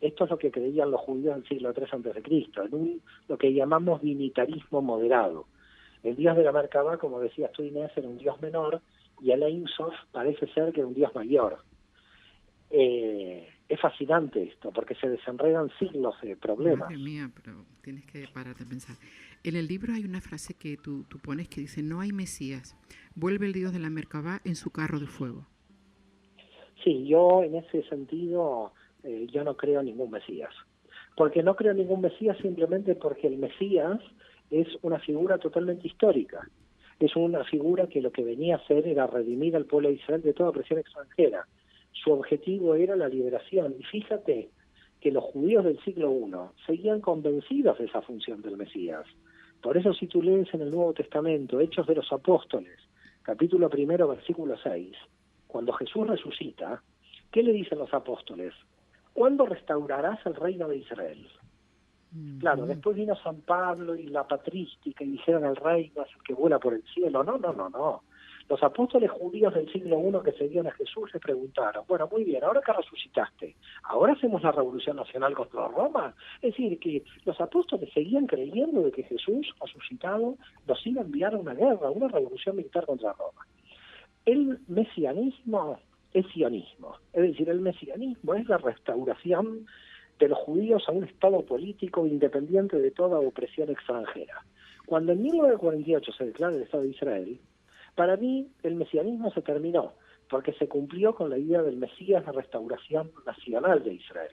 Esto es lo que creían los judíos del siglo III a.C., en lo que llamamos dignitarismo moderado. El Dios de la Merkabah, como decías tú, Inés, era un Dios menor, y el Ein Sof parece ser que era un Dios mayor. Es fascinante esto, porque se desenredan siglos de problemas. Madre mía, pero tienes que parar de pensar. En el libro hay una frase que tú pones que dice: no hay Mesías, vuelve el Dios de la Merkabah en su carro de fuego. Sí, yo en ese sentido, yo no creo en ningún Mesías. Porque no creo en ningún Mesías simplemente porque el Mesías es una figura totalmente histórica. Es una figura que lo que venía a hacer era redimir al pueblo de Israel de toda opresión extranjera. Su objetivo era la liberación. Y fíjate que los judíos del siglo I seguían convencidos de esa función del Mesías. Por eso si tú lees en el Nuevo Testamento, Hechos de los Apóstoles, capítulo 1, versículo 6, cuando Jesús resucita, ¿qué le dicen los apóstoles? ¿Cuándo restaurarás el reino de Israel? Claro, después vino San Pablo y la patrística y dijeron: el reino es el que vuela por el cielo. No. Los apóstoles judíos del siglo I que seguían a Jesús le preguntaron: bueno, muy bien, ahora que resucitaste, ¿ahora hacemos la revolución nacional contra Roma? Es decir, que los apóstoles seguían creyendo de que Jesús, resucitado, los iba a enviar a una guerra, una revolución militar contra Roma. El mesianismo es sionismo, es decir, el mesianismo es la restauración de los judíos a un estado político independiente de toda opresión extranjera. Cuando en 1948 se declara el Estado de Israel, para mí el mesianismo se terminó, porque se cumplió con la idea del Mesías, la restauración nacional de Israel.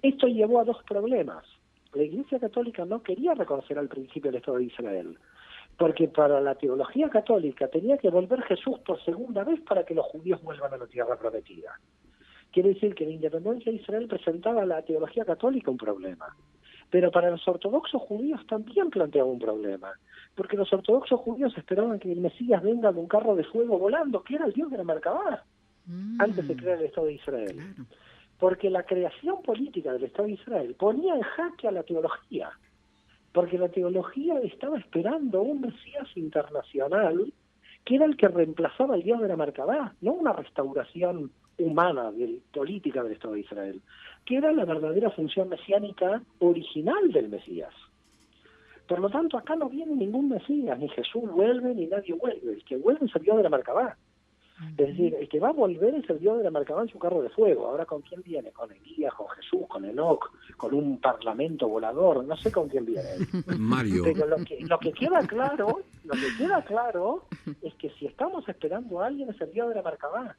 Esto llevó a dos problemas. La Iglesia Católica no quería reconocer al principio el Estado de Israel, porque para la teología católica tenía que volver Jesús por segunda vez para que los judíos vuelvan a la tierra prometida. Quiere decir que la independencia de Israel presentaba a la teología católica un problema. Pero para los ortodoxos judíos también planteaba un problema, porque los ortodoxos judíos esperaban que el Mesías venga de un carro de fuego volando, que era el Dios de la Merkabah, antes de crear el Estado de Israel. Claro. Porque la creación política del Estado de Israel ponía en jaque a la teología, porque la teología estaba esperando un Mesías internacional que era el que reemplazaba al Dios de la Merkabah, no una restauración humana, política del Estado de Israel, que era la verdadera función mesiánica original del Mesías. Por lo tanto, acá no viene ningún Mesías, ni Jesús vuelve, ni nadie vuelve. El que vuelve es el Dios de la Merkabah. Es decir, el que va a volver es el Dios de la Merkabah en su carro de fuego. Ahora, ¿con quién viene? ¿Con Elías, con Jesús, con Enoch, con un parlamento volador? No sé con quién viene. Mario. Pero lo que queda claro es que si estamos esperando a alguien es el Dios de la Merkabah,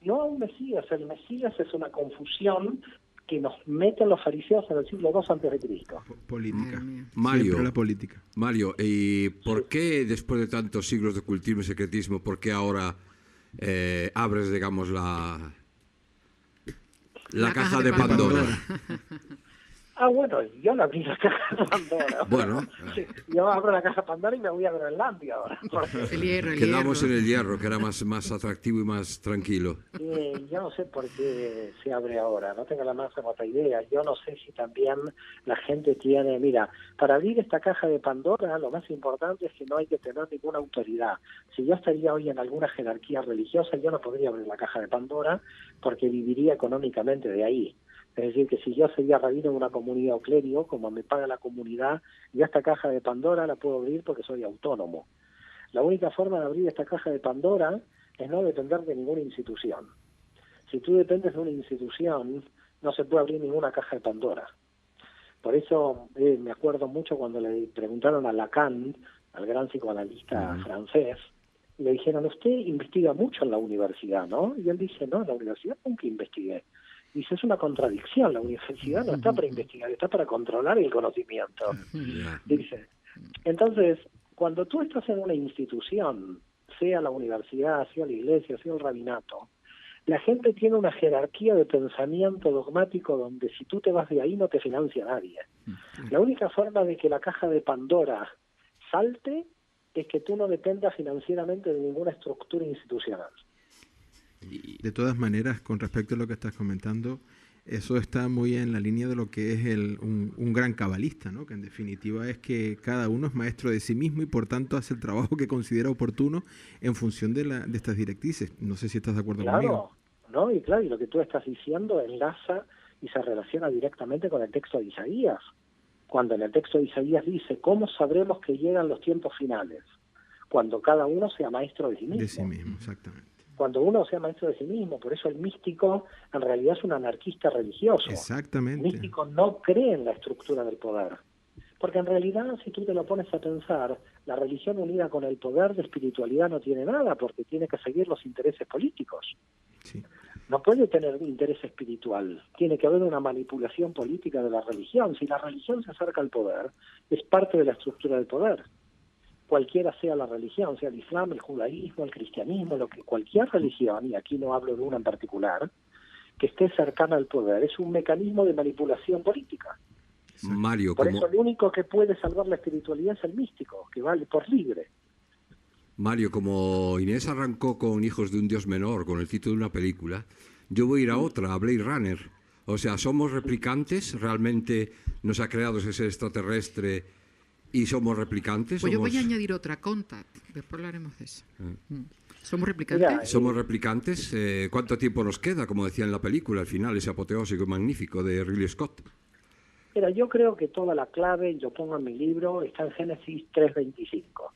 no a un Mesías. El Mesías es una confusión que nos meten los fariseos en el siglo II antes de Cristo. Política. Mario, Siempre la política. Mario, ¿y por qué después de tantos siglos de ocultismo y secretismo, por qué ahora abres, digamos, la caja de Pandora? Bueno, yo no abrí la caja de Pandora. Bueno. Sí, yo abro la caja de Pandora y me voy a Groenlandia ahora. El hierro. Quedamos en el hierro, que era más atractivo y más tranquilo. Yo no sé por qué se abre ahora, no tengo la más remota idea. Yo no sé si también la gente tiene... Mira, para abrir esta caja de Pandora, lo más importante es que no hay que tener ninguna autoridad. Si yo estaría hoy en alguna jerarquía religiosa, yo no podría abrir la caja de Pandora porque viviría económicamente de ahí. Es decir, que si yo sería rabino de una comunidad o clérigo, como me paga la comunidad, yo esta caja de Pandora la puedo abrir porque soy autónomo. La única forma de abrir esta caja de Pandora es no depender de ninguna institución. Si tú dependes de una institución, no se puede abrir ninguna caja de Pandora. Por eso me acuerdo mucho cuando le preguntaron a Lacan, al gran psicoanalista francés, le dijeron, usted investiga mucho en la universidad, ¿no? Y él dice, no, en la universidad nunca investigué. Dice, es una contradicción, la universidad no está para investigar, está para controlar el conocimiento. Dice, entonces, cuando tú estás en una institución, sea la universidad, sea la iglesia, sea el rabinato, la gente tiene una jerarquía de pensamiento dogmático donde si tú te vas de ahí no te financia nadie. La única forma de que la caja de Pandora salte es que tú no dependas financieramente de ninguna estructura institucional. De todas maneras, con respecto a lo que estás comentando, eso está muy en la línea de lo que es un gran cabalista, ¿no? Que en definitiva es que cada uno es maestro de sí mismo y por tanto hace el trabajo que considera oportuno en función de estas directrices. No sé si estás de acuerdo conmigo. ¿No? Y claro, y lo que tú estás diciendo enlaza y se relaciona directamente con el texto de Isaías. Cuando en el texto de Isaías dice, ¿cómo sabremos que llegan los tiempos finales? Cuando cada uno sea maestro de sí mismo. De sí mismo, exactamente. Cuando uno sea maestro de sí mismo. Por eso el místico en realidad es un anarquista religioso. Exactamente. El místico no cree en la estructura del poder. Porque en realidad, si tú te lo pones a pensar, la religión unida con el poder de espiritualidad no tiene nada, porque tiene que seguir los intereses políticos. Sí. No puede tener interés espiritual. Tiene que haber una manipulación política de la religión. Si la religión se acerca al poder, es parte de la estructura del poder. Cualquiera sea la religión, sea el Islam, el judaísmo, el cristianismo, cualquier religión, y aquí no hablo de una en particular, que esté cercana al poder, es un mecanismo de manipulación política. Mario, por eso el único que puede salvar la espiritualidad es el místico, que vale por libre. Mario, como Inés arrancó con Hijos de un Dios Menor, con el título de una película, yo voy a ir a otra, a Blade Runner. O sea, ¿somos replicantes? ¿Realmente nos ha creado ese ser extraterrestre y somos replicantes? Pues yo voy a añadir otra, Contact, después hablaremos de eso. ¿Somos replicantes? Mira, ¿Somos replicantes? ¿Cuánto tiempo nos queda, como decía en la película, al final, ese apoteósico y magnífico de Ridley Scott? Mira, yo creo que toda la clave, yo pongo en mi libro, está en Génesis 3.25.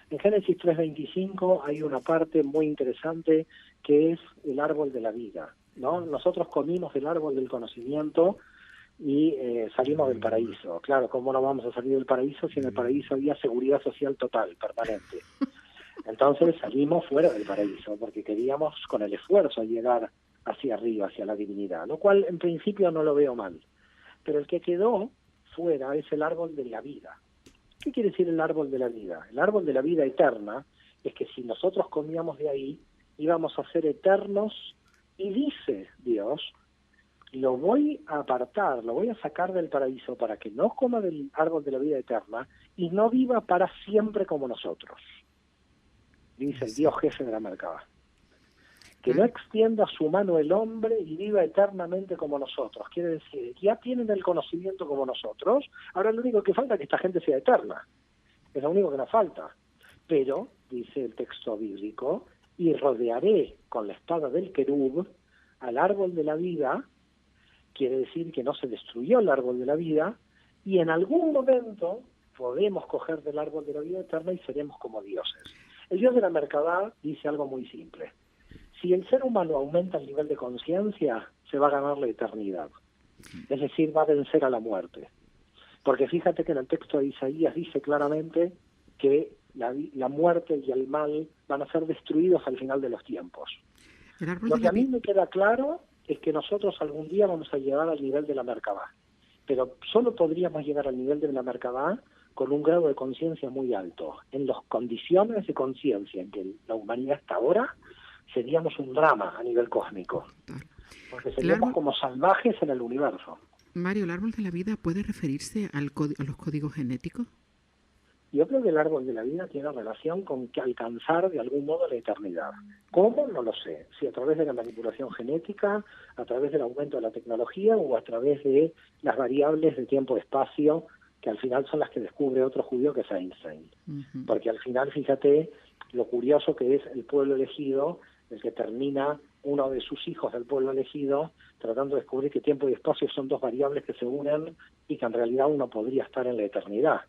En Génesis 3.25 hay una parte muy interesante que es el árbol de la vida, ¿no? Nosotros comimos del árbol del conocimiento y salimos del paraíso. Claro, ¿cómo no vamos a salir del paraíso si en el paraíso había seguridad social total, permanente? Entonces salimos fuera del paraíso porque queríamos con el esfuerzo llegar hacia arriba, hacia la divinidad, lo cual en principio no lo veo mal. Pero el que quedó fuera es el árbol de la vida. ¿Qué quiere decir el árbol de la vida? El árbol de la vida eterna es que si nosotros comíamos de ahí, íbamos a ser eternos, y dice Dios, lo voy a apartar, lo voy a sacar del paraíso para que no coma del árbol de la vida eterna y no viva para siempre como nosotros. Dice el Dios jefe de la Merkabah. Que no extienda su mano el hombre y viva eternamente como nosotros. Quiere decir, ya tienen el conocimiento como nosotros, ahora lo único que falta es que esta gente sea eterna. Es lo único que nos falta. Pero, dice el texto bíblico, y rodearé con la espada del querub al árbol de la vida, quiere decir que no se destruyó el árbol de la vida, y en algún momento podemos coger del árbol de la vida eterna y seremos como dioses. El Dios de la Merkabah dice algo muy simple. Si el ser humano aumenta el nivel de conciencia, se va a ganar la eternidad. Es decir, va a vencer a la muerte. Porque fíjate que en el texto de Isaías dice claramente que la muerte y el mal van a ser destruidos al final de los tiempos. Lo que a mí me queda claro es que nosotros algún día vamos a llegar al nivel de la Merkabah, pero solo podríamos llegar al nivel de la Merkabah con un grado de conciencia muy alto. En las condiciones de conciencia en que la humanidad está ahora, seríamos un drama a nivel cósmico, porque seríamos como salvajes en el universo. Mario, ¿el árbol de la vida puede referirse a los códigos genéticos? Yo creo que el árbol de la vida tiene relación con que alcanzar de algún modo la eternidad. ¿Cómo? No lo sé. Si a través de la manipulación genética, a través del aumento de la tecnología o a través de las variables de tiempo-espacio, que al final son las que descubre otro judío que es Einstein. Porque al final, fíjate lo curioso que es el pueblo elegido, el que termina uno de sus hijos del pueblo elegido tratando de descubrir que tiempo y espacio son dos variables que se unen y que en realidad uno podría estar en la eternidad.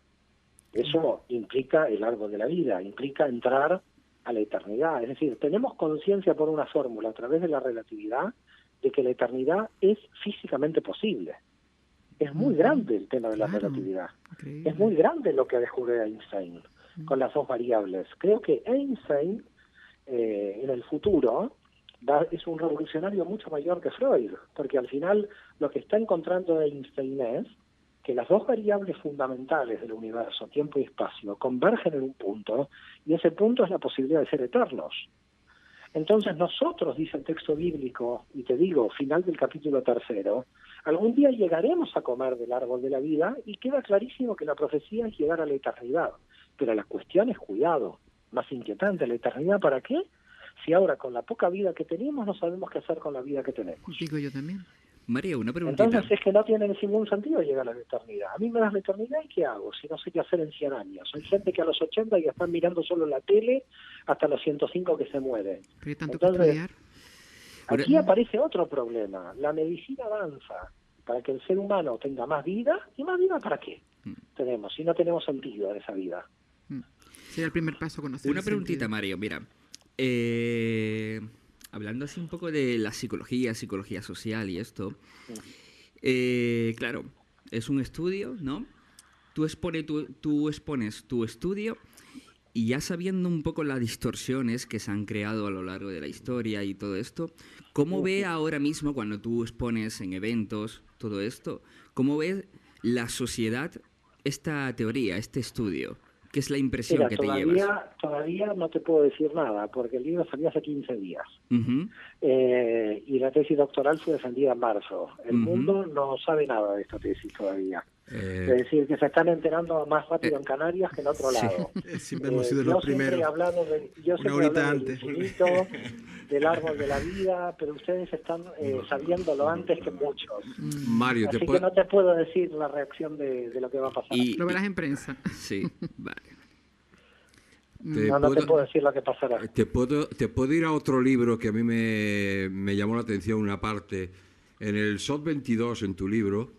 Eso implica el árbol de la vida, implica entrar a la eternidad. Es decir, tenemos conciencia por una fórmula a través de la relatividad de que la eternidad es físicamente posible. Es muy grande el tema de la relatividad. Increíble. Es muy grande lo que descubrió Einstein con las dos variables. Creo que Einstein en el futuro es un revolucionario mucho mayor que Freud, porque al final lo que está encontrando Einstein es que las dos variables fundamentales del universo, tiempo y espacio, convergen en un punto, y ese punto es la posibilidad de ser eternos. Entonces nosotros, dice el texto bíblico, y te digo, final del capítulo 3, algún día llegaremos a comer del árbol de la vida, y queda clarísimo que la profecía es llegar a la eternidad. Pero la cuestión es cuidado, más inquietante, ¿la eternidad para qué? Si ahora con la poca vida que tenemos no sabemos qué hacer con la vida que tenemos. Digo yo también. María, una preguntita. Entonces es que no tiene ningún sentido llegar a la eternidad. A mí me das la eternidad y ¿qué hago? Si no sé qué hacer en 100 años. Hay gente que a los 80 ya están mirando solo la tele hasta los 105 que se mueren. Pero hay tanto que estudiar. Aquí aparece otro problema. La medicina avanza para que el ser humano tenga más vida. ¿Y más vida para qué? Tenemos, si no tenemos sentido en esa vida. Sería el primer paso conocer. Una preguntita, Mario, mira. Hablando así un poco de la psicología social y esto, claro, es un estudio, ¿no? Tú expones tu estudio y ya sabiendo un poco las distorsiones que se han creado a lo largo de la historia y todo esto, ¿cómo ve ahora mismo cuando tú expones en eventos todo esto? ¿Cómo ve la sociedad esta teoría, este estudio? ¿Qué es la impresión que te llevas? Todavía no te puedo decir nada, porque el libro salió hace 15 días. Y la tesis doctoral fue defendida en marzo. El mundo no sabe nada de esta tesis todavía. Es decir, que se están enterando más rápido en Canarias que en otro lado. Siempre hemos sido los primeros. Yo siempre he hablado del infinito, del árbol de la vida, pero ustedes están sabiéndolo antes que muchos. Mario, así que no te puedo decir la reacción de lo que va a pasar. Lo verás en prensa. Sí, vale. No te puedo decir lo que pasará. Te puedo ir a otro libro que a mí me llamó la atención una parte. En el SOT 22, en tu libro,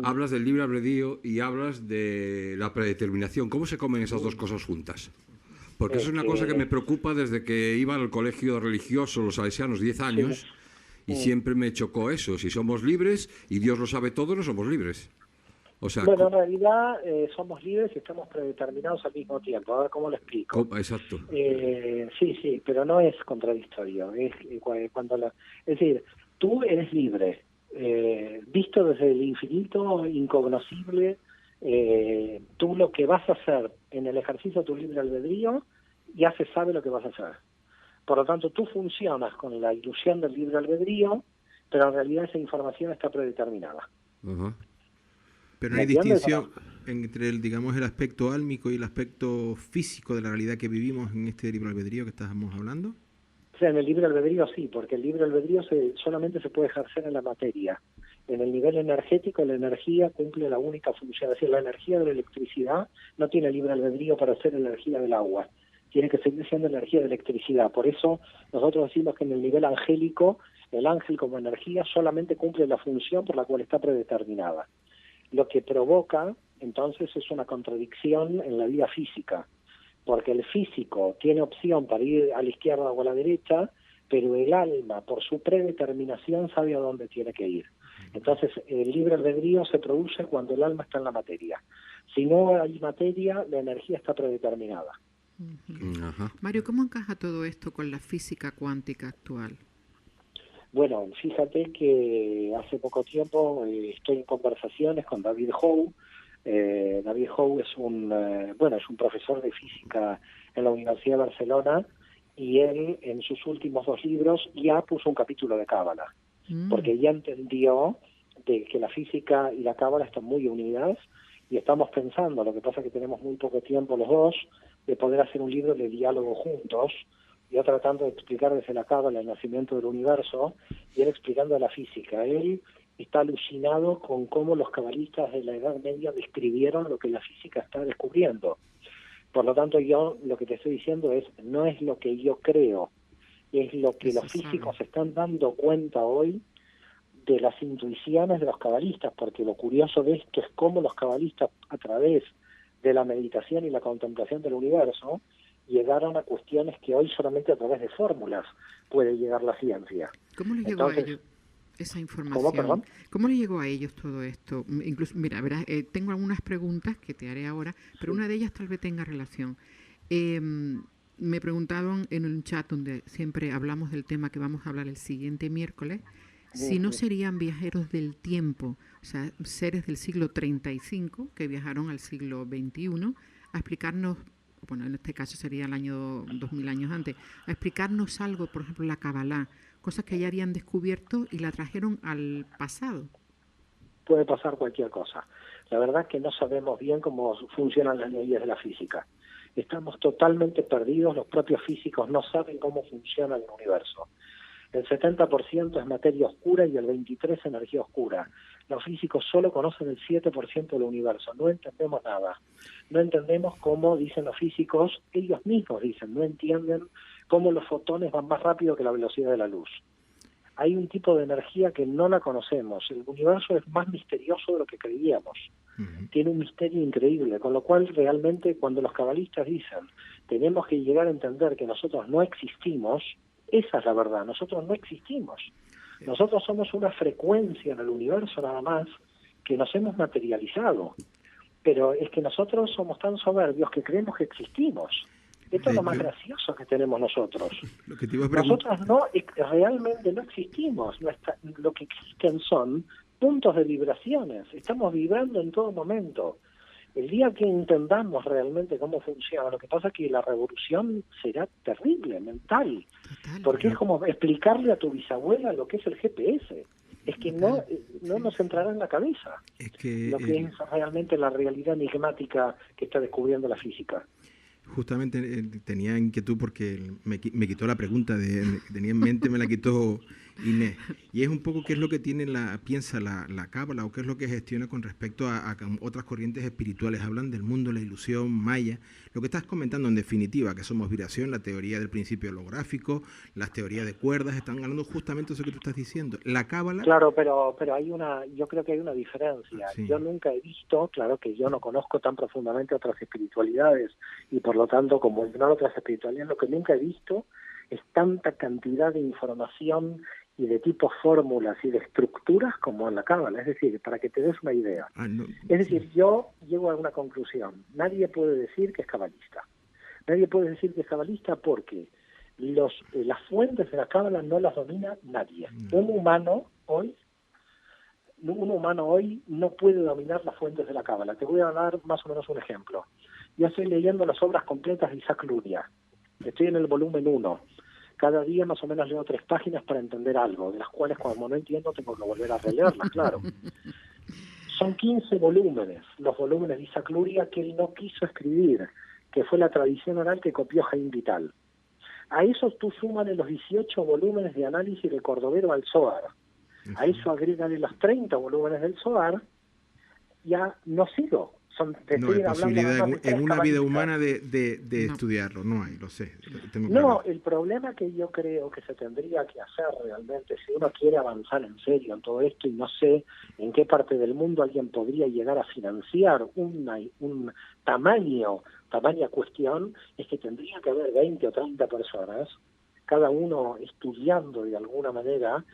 hablas del libre albedrío y hablas de la predeterminación. ¿Cómo se comen esas dos cosas juntas? Porque es una cosa que me preocupa desde que iba al colegio religioso, los salesianos, 10 años, y siempre me chocó eso. Si somos libres y Dios lo sabe todo, no somos libres. O sea, bueno, en realidad somos libres y estamos predeterminados al mismo tiempo. A ver cómo lo explico. Exacto. Sí, pero no es contradictorio. Es decir, tú eres libre, visto desde el infinito, incognoscible. Tú lo que vas a hacer en el ejercicio de tu libre albedrío, ya se sabe lo que vas a hacer. Por lo tanto, tú funcionas con la ilusión del libre albedrío, pero en realidad esa información está predeterminada. Pero no hay distinción entre el aspecto álmico y el aspecto físico de la realidad que vivimos en este libre albedrío que estábamos hablando. O sea, en el libre albedrío sí, porque el libre albedrío solamente se puede ejercer en la materia. En el nivel energético, la energía cumple la única función. Es decir, la energía de la electricidad no tiene libre albedrío para ser energía del agua. Tiene que seguir siendo energía de electricidad. Por eso nosotros decimos que en el nivel angélico, el ángel como energía solamente cumple la función por la cual está predeterminada. Lo que provoca, entonces, es una contradicción en la vida física, porque el físico tiene opción para ir a la izquierda o a la derecha, pero el alma, por su predeterminación, sabe a dónde tiene que ir. Entonces, el libre albedrío se produce cuando el alma está en la materia. Si no hay materia, la energía está predeterminada. Mario, ¿cómo encaja todo esto con la física cuántica actual? Bueno, fíjate que hace poco tiempo estoy en conversaciones con David Howe. David Howe es un profesor de física en la Universidad de Barcelona, y él en sus últimos 2 libros ya puso un capítulo de cábala, porque ya entendió de que la física y la cábala están muy unidas, y estamos pensando, lo que pasa es que tenemos muy poco tiempo los dos, de poder hacer un libro de diálogo juntos, yo tratando de explicar desde la cábala el nacimiento del universo, y él explicando la física. Él está alucinado con cómo los cabalistas de la Edad Media describieron lo que la física está descubriendo. Por lo tanto, yo lo que te estoy diciendo no es lo que yo creo, es lo que los físicos se están dando cuenta hoy de las intuiciones de los cabalistas, porque lo curioso de esto es cómo los cabalistas, a través de la meditación y la contemplación del universo, llegaron a cuestiones que hoy solamente a través de fórmulas puede llegar la ciencia. ¿Cómo les llegó a ellos esa información? ¿Cómo, perdón? ¿Cómo les llegó a ellos todo esto? Incluso, mira, verás, tengo algunas preguntas que te haré ahora, pero una de ellas tal vez tenga relación. Me preguntaban en un chat donde siempre hablamos del tema que vamos a hablar el siguiente miércoles, si no serían viajeros del tiempo, o sea, seres del siglo 35 que viajaron al siglo 21 a explicarnos, bueno, en este caso sería el año 2000 años antes, a explicarnos algo, por ejemplo, la Kabbalah, cosas que ya habían descubierto y la trajeron al pasado. Puede pasar cualquier cosa. La verdad es que no sabemos bien cómo funcionan las leyes de la física. Estamos totalmente perdidos, los propios físicos no saben cómo funciona el universo. El 70% es materia oscura y el 23% es energía oscura. Los físicos solo conocen el 7% del universo, no entendemos nada. No entendemos cómo, dicen los físicos, ellos mismos dicen, no entienden cómo los fotones van más rápido que la velocidad de la luz. Hay un tipo de energía que no la conocemos. El universo es más misterioso de lo que creíamos. Tiene un misterio increíble, con lo cual realmente cuando los cabalistas dicen tenemos que llegar a entender que nosotros no existimos, esa es la verdad, nosotros no existimos. Nosotros somos una frecuencia en el universo nada más que nos hemos materializado. Pero es que nosotros somos tan soberbios que creemos que existimos. Esto es lo más gracioso que tenemos nosotros. Lo que te iba a nosotros realmente no existimos. Lo que existen son puntos de vibraciones. Estamos vibrando en todo momento. El día que entendamos realmente cómo funciona, lo que pasa es que la revolución será terrible, mental. Total, porque es como explicarle a tu bisabuela lo que es el GPS. Es que no nos entrará en la cabeza lo que es realmente la realidad enigmática que está descubriendo la física. Justamente tenía inquietud porque me quitó la pregunta que tenía en mente, me la quitó Inés. Y es un poco qué es lo que piensa la cábala o qué es lo que gestiona con respecto a otras corrientes espirituales. Hablan del mundo, la ilusión, Maya. Lo que estás comentando en definitiva, que somos vibración, la teoría del principio holográfico, las teorías de cuerdas, están hablando justamente eso que tú estás diciendo. La cábala... Claro, pero yo creo que hay una diferencia. Sí. Yo nunca he visto, claro que yo no conozco tan profundamente otras espiritualidades y por lo tanto, como ignoro otras espiritualidades, lo que nunca he visto es tanta cantidad de información y de tipos fórmulas y de estructuras como en la cábala, es decir, para que te des una idea. Es decir, yo llego a una conclusión. Nadie puede decir que es cabalista. Nadie puede decir que es cabalista porque las fuentes de la cábala no las domina nadie. Un humano hoy no puede dominar las fuentes de la cábala. Te voy a dar más o menos un ejemplo. Yo estoy leyendo las obras completas de Isaac Luria. Estoy en el volumen 1. Cada día más o menos leo 3 páginas para entender algo, de las cuales cuando no entiendo tengo que volver a releerlas, claro. Son 15 volúmenes, los volúmenes de Isaac Luria que él no quiso escribir, que fue la tradición oral que copió Jaime Vital. A eso tú súmale los 18 volúmenes de análisis de Cordovero al Zohar. A eso agrégale los 30 volúmenes del Zohar, ya no sigo. No hay posibilidad en una vida humana de estudiarlo, no hay, lo sé. No, el problema que yo creo que se tendría que hacer realmente, si uno quiere avanzar en serio en todo esto, y no sé en qué parte del mundo alguien podría llegar a financiar un tamaña cuestión, es que tendría que haber 20 o 30 personas, cada uno estudiando de alguna manera,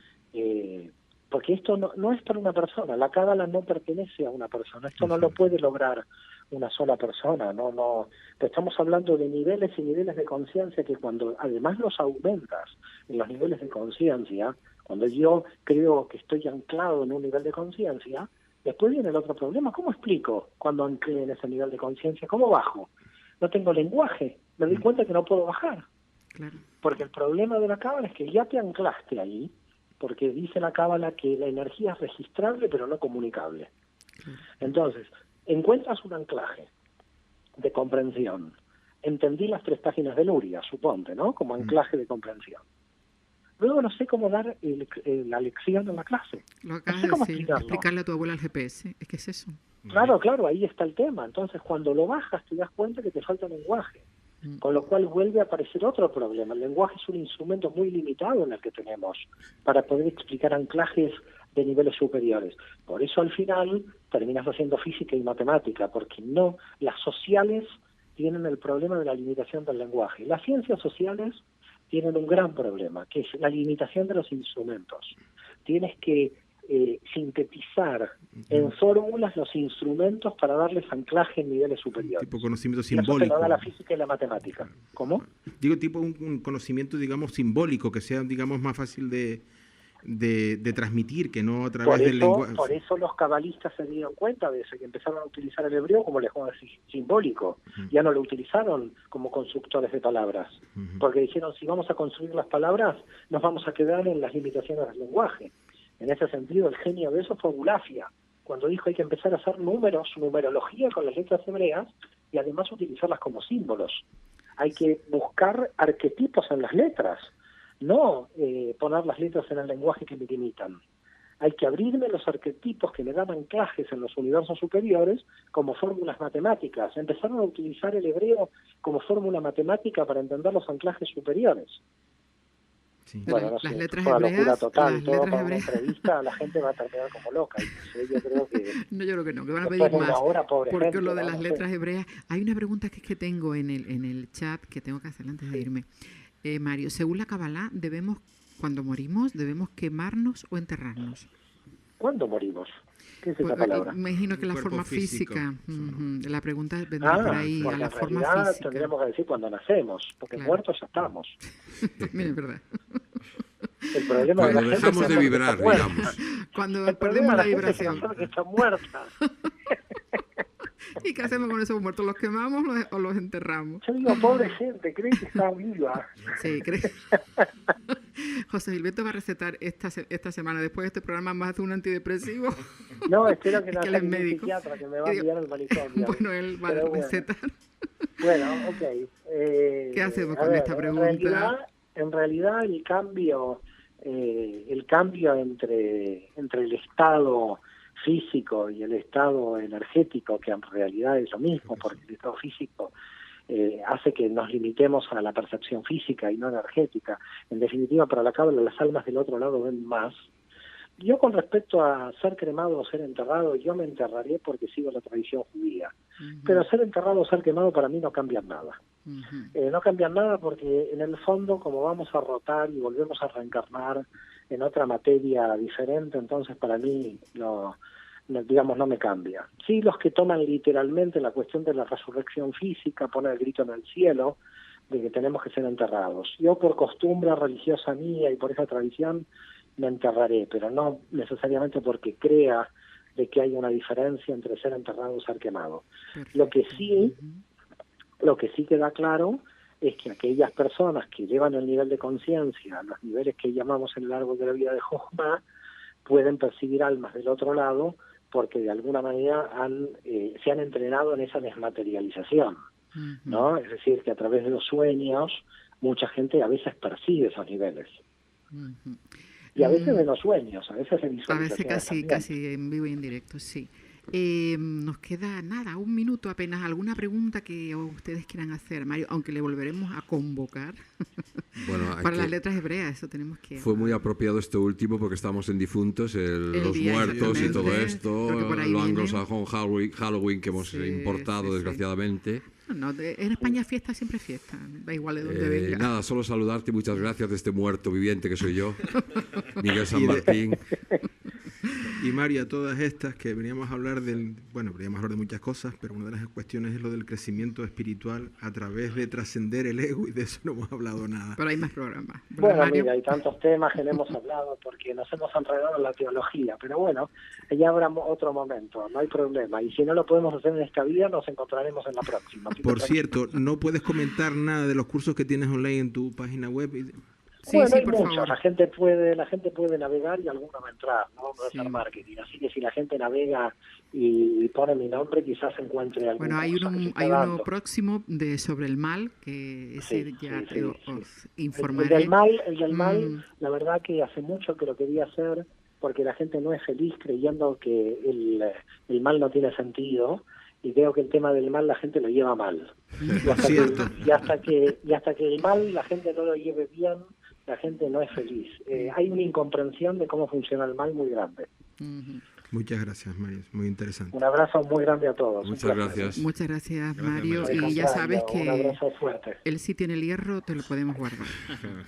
porque esto no es para una persona, la cábala no pertenece a una persona, esto no lo puede lograr una sola persona, no, estamos hablando de niveles y niveles de conciencia que cuando además los aumentas en los niveles de conciencia, cuando yo creo que estoy anclado en un nivel de conciencia, después viene el otro problema. ¿Cómo explico cuando anclé en ese nivel de conciencia? ¿Cómo bajo? No tengo lenguaje, me doy cuenta que no puedo bajar. Claro. Porque el problema de la cábala es que ya te anclaste ahí, porque dice la cábala que la energía es registrable pero no comunicable. Entonces, encuentras un anclaje de comprensión. Entendí las 3 páginas de Luria, suponte, ¿no? Como anclaje de comprensión. Luego no sé cómo dar la lección en la clase. Lo acabas no sé cómo de decir, explicarle a tu abuela el GPS, es que es eso. Claro, ahí está el tema. Entonces, cuando lo bajas, te das cuenta que te falta lenguaje. Con lo cual vuelve a aparecer otro problema. El lenguaje es un instrumento muy limitado en el que tenemos para poder explicar anclajes de niveles superiores. Por eso al final terminas haciendo física y matemática, porque no, las sociales tienen el problema de la limitación del lenguaje. Las ciencias sociales tienen un gran problema, que es la limitación de los instrumentos. Tienes que sintetizar en fórmulas los instrumentos para darles anclaje en niveles superiores. Tipo conocimiento simbólico. Eso te lo da la simbólico. física y la matemática. ¿Cómo? Digo, tipo un conocimiento, digamos, simbólico, que sea, digamos, más fácil de transmitir, que no a través del lenguaje. Por eso los cabalistas se dieron cuenta de eso y empezaron a utilizar el hebreo como lenguaje simbólico. Ya no lo utilizaron como constructores de palabras, porque dijeron, si vamos a construir las palabras, nos vamos a quedar en las limitaciones del lenguaje. En ese sentido, el genio de eso fue Bulafia, cuando dijo hay que empezar a hacer números, numerología con las letras hebreas y además utilizarlas como símbolos. Hay que buscar arquetipos en las letras, no poner las letras en el lenguaje que me limitan. Hay que abrirme los arquetipos que me dan anclajes en los universos superiores como fórmulas matemáticas. Empezaron a utilizar el hebreo como fórmula matemática para entender los anclajes superiores. Sí. Bueno, no las sé, letras toda hebreas, locura total, las todo letras para una hebreas. entrevista la gente va a terminar como loca. Y no sé, yo creo que No, yo creo que no, que van a después pedir de una más. hora, pobre Porque gente, lo de ¿no? las No sé. letras hebreas, hay una pregunta que es que tengo en el chat que tengo que hacer antes de irme. Mario, según la Kabbalah, cuando morimos, ¿debemos quemarnos o enterrarnos? ¿Cuándo morimos? ¿Qué es Pues, esa palabra? me imagino que El la cuerpo forma físico. física. La pregunta vendrá por ahí, porque a la en forma realidad física. tendríamos que decir cuando nacemos, porque Claro. muertos ya estamos. También es verdad. El problema Cuando de la gente dejamos es de que vibrar, está muerta. digamos. Cuando El perdemos problema la de la gente es que vibración. no sabe que está muerta. ¿Y qué hacemos con esos muertos? ¿Los quemamos o los enterramos? Yo digo, pobre gente, cree que está viva. Sí, creo. José Gilberto va a recetar esta semana, después de este programa, más de un antidepresivo. No, espero que no Es que él sea es ningún médico. psiquiatra que me va a Y digo, enviar al manicomio. Bueno, él va Pero a bueno. recetar. Bueno, ok. ¿Qué hacemos A con ver, esta pregunta? En realidad el cambio entre el estado físico y el estado energético, que en realidad es lo mismo, porque el estado físico hace que nos limitemos a la percepción física y no energética. En definitiva, para la cábala, las almas del otro lado ven más. Yo, con respecto a ser cremado o ser enterrado, yo me enterraré porque sigo la tradición judía. Pero ser enterrado o ser quemado para mí no cambian nada. No cambian nada porque en el fondo, como vamos a rotar y volvemos a reencarnar en otra materia diferente, entonces para mí no me cambia. Sí, los que toman literalmente la cuestión de la resurrección física, ponen el grito en el cielo de que tenemos que ser enterrados. Yo, por costumbre religiosa mía y por esa tradición, me enterraré, pero no necesariamente porque crea de que hay una diferencia entre ser enterrado y ser quemado. Perfecto. Lo que sí queda claro es que aquellas personas que llevan el nivel de conciencia a los niveles que llamamos en el árbol de la vida de Jochma pueden percibir almas del otro lado porque de alguna manera se han entrenado en esa desmaterialización, ¿no? Es decir, que a través de los sueños mucha gente a veces percibe esos niveles. Y a veces de los sueños, a veces de A visualizaciones veces también. casi en vivo y en directo, sí. Nos queda nada, un minuto apenas. ¿Alguna pregunta que ustedes quieran hacer, Mario? Aunque le volveremos a convocar Bueno, para las letras hebreas, eso tenemos que... fue muy apropiado esto último porque estamos en difuntos, los día, muertos y todo exactamente. esto, Creo que por ahí lo viene. anglosajón Halloween que hemos Sí, importado sí, sí. desgraciadamente. No, en España fiesta siempre fiesta, da igual de dónde venga. Nada, solo saludarte y muchas gracias de este muerto viviente que soy yo, Miguel San Martín. Y Mario, a todas estas que veníamos a hablar veníamos a hablar de muchas cosas, pero una de las cuestiones es lo del crecimiento espiritual a través de trascender el ego, y de eso no hemos hablado nada. Pero hay más programas. Bueno, Mario. mira, hay tantos temas que no hemos hablado porque nos hemos enredado en la teología, pero bueno, ya habrá otro momento, no hay problema. Y si no lo podemos hacer en esta vida, nos encontraremos en la próxima. Por cierto, ¿no puedes comentar nada de los cursos que tienes online en tu página web? Sí, Bueno, sí, hay por muchos. favor. La gente puede navegar y alguno va a entrar, no vamos a hacer marketing. Así que si la gente navega y pone mi nombre, quizás encuentre algo. Bueno, hay uno próximo sobre el mal, que ese os informaré. El del mal, la verdad que hace mucho que lo quería hacer, porque la gente no es feliz creyendo que el mal no tiene sentido, y creo que el tema del mal la gente lo lleva mal. Y hasta que el mal la gente no lo lleve bien, la gente no es feliz. Hay una incomprensión de cómo funciona el mal muy grande. Muchas gracias, Mario, es muy interesante. Un abrazo muy grande a todos. Muchas gracias. Muchas gracias, Mario. Mario. Y ya sabes Un abrazo que fuerte. él sí tiene el hierro, te lo podemos guardar.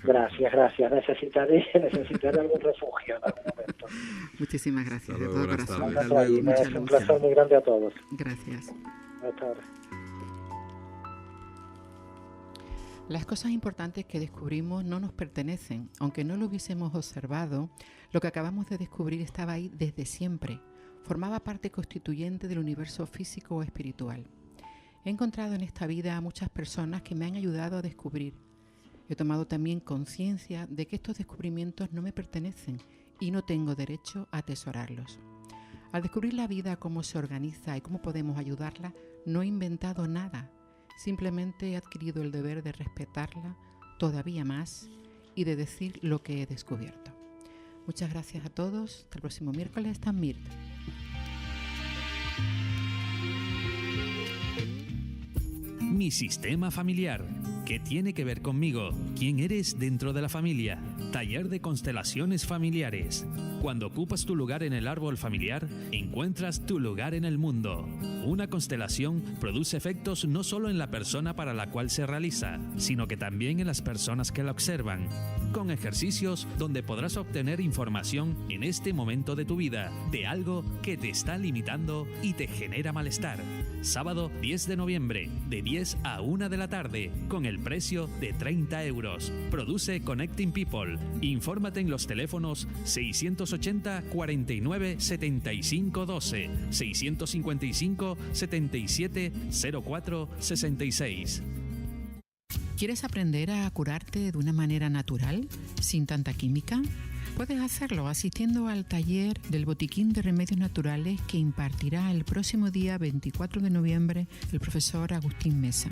Gracias. Necesitaré algún refugio en algún momento. Muchísimas gracias, Hasta de luego, todo buenas corazón. tardes. Hasta luego. Mucha Es un luz. placer muy grande a todos. Gracias. Hasta ahora. Las cosas importantes que descubrimos no nos pertenecen. Aunque no lo hubiésemos observado, lo que acabamos de descubrir estaba ahí desde siempre. Formaba parte constituyente del universo físico o espiritual. He encontrado en esta vida a muchas personas que me han ayudado a descubrir. He tomado también conciencia de que estos descubrimientos no me pertenecen y no tengo derecho a atesorarlos. Al descubrir la vida, cómo se organiza y cómo podemos ayudarla, no he inventado nada. Simplemente he adquirido el deber de respetarla todavía más y de decir lo que he descubierto. Muchas gracias a todos. Hasta el próximo miércoles. Tan Mirt. Mi sistema familiar. ¿Qué tiene que ver conmigo? ¿Quién eres dentro de la familia? Taller de constelaciones familiares. Cuando ocupas tu lugar en el árbol familiar, encuentras tu lugar en el mundo. Una constelación produce efectos no solo en la persona para la cual se realiza, sino que también en las personas que la observan. Con ejercicios donde podrás obtener información en este momento de tu vida, de algo que te está limitando y te genera malestar. Sábado 10 de noviembre, de 10 a 1 de la tarde, con el precio de 30 euros. Produce Connecting People. Infórmate en los teléfonos 680 49 75 12, 655 77 04 66. ¿Quieres aprender a curarte de una manera natural, sin tanta química? Puedes hacerlo asistiendo al taller del Botiquín de Remedios Naturales que impartirá el próximo día 24 de noviembre el profesor Agustín Mesa.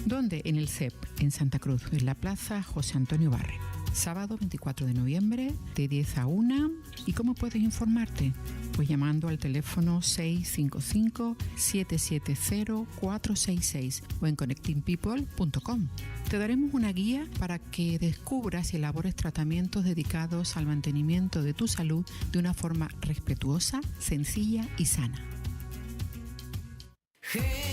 ¿Dónde? En el CEP, en Santa Cruz, en la Plaza José Antonio Barre. Sábado 24 de noviembre, de 10 a 1. ¿Y cómo puedes informarte? Pues llamando al teléfono 655-770-466 o en connectingpeople.com. Te daremos una guía para que descubras y elabores tratamientos dedicados al mantenimiento de tu salud de una forma respetuosa, sencilla y sana. Hey.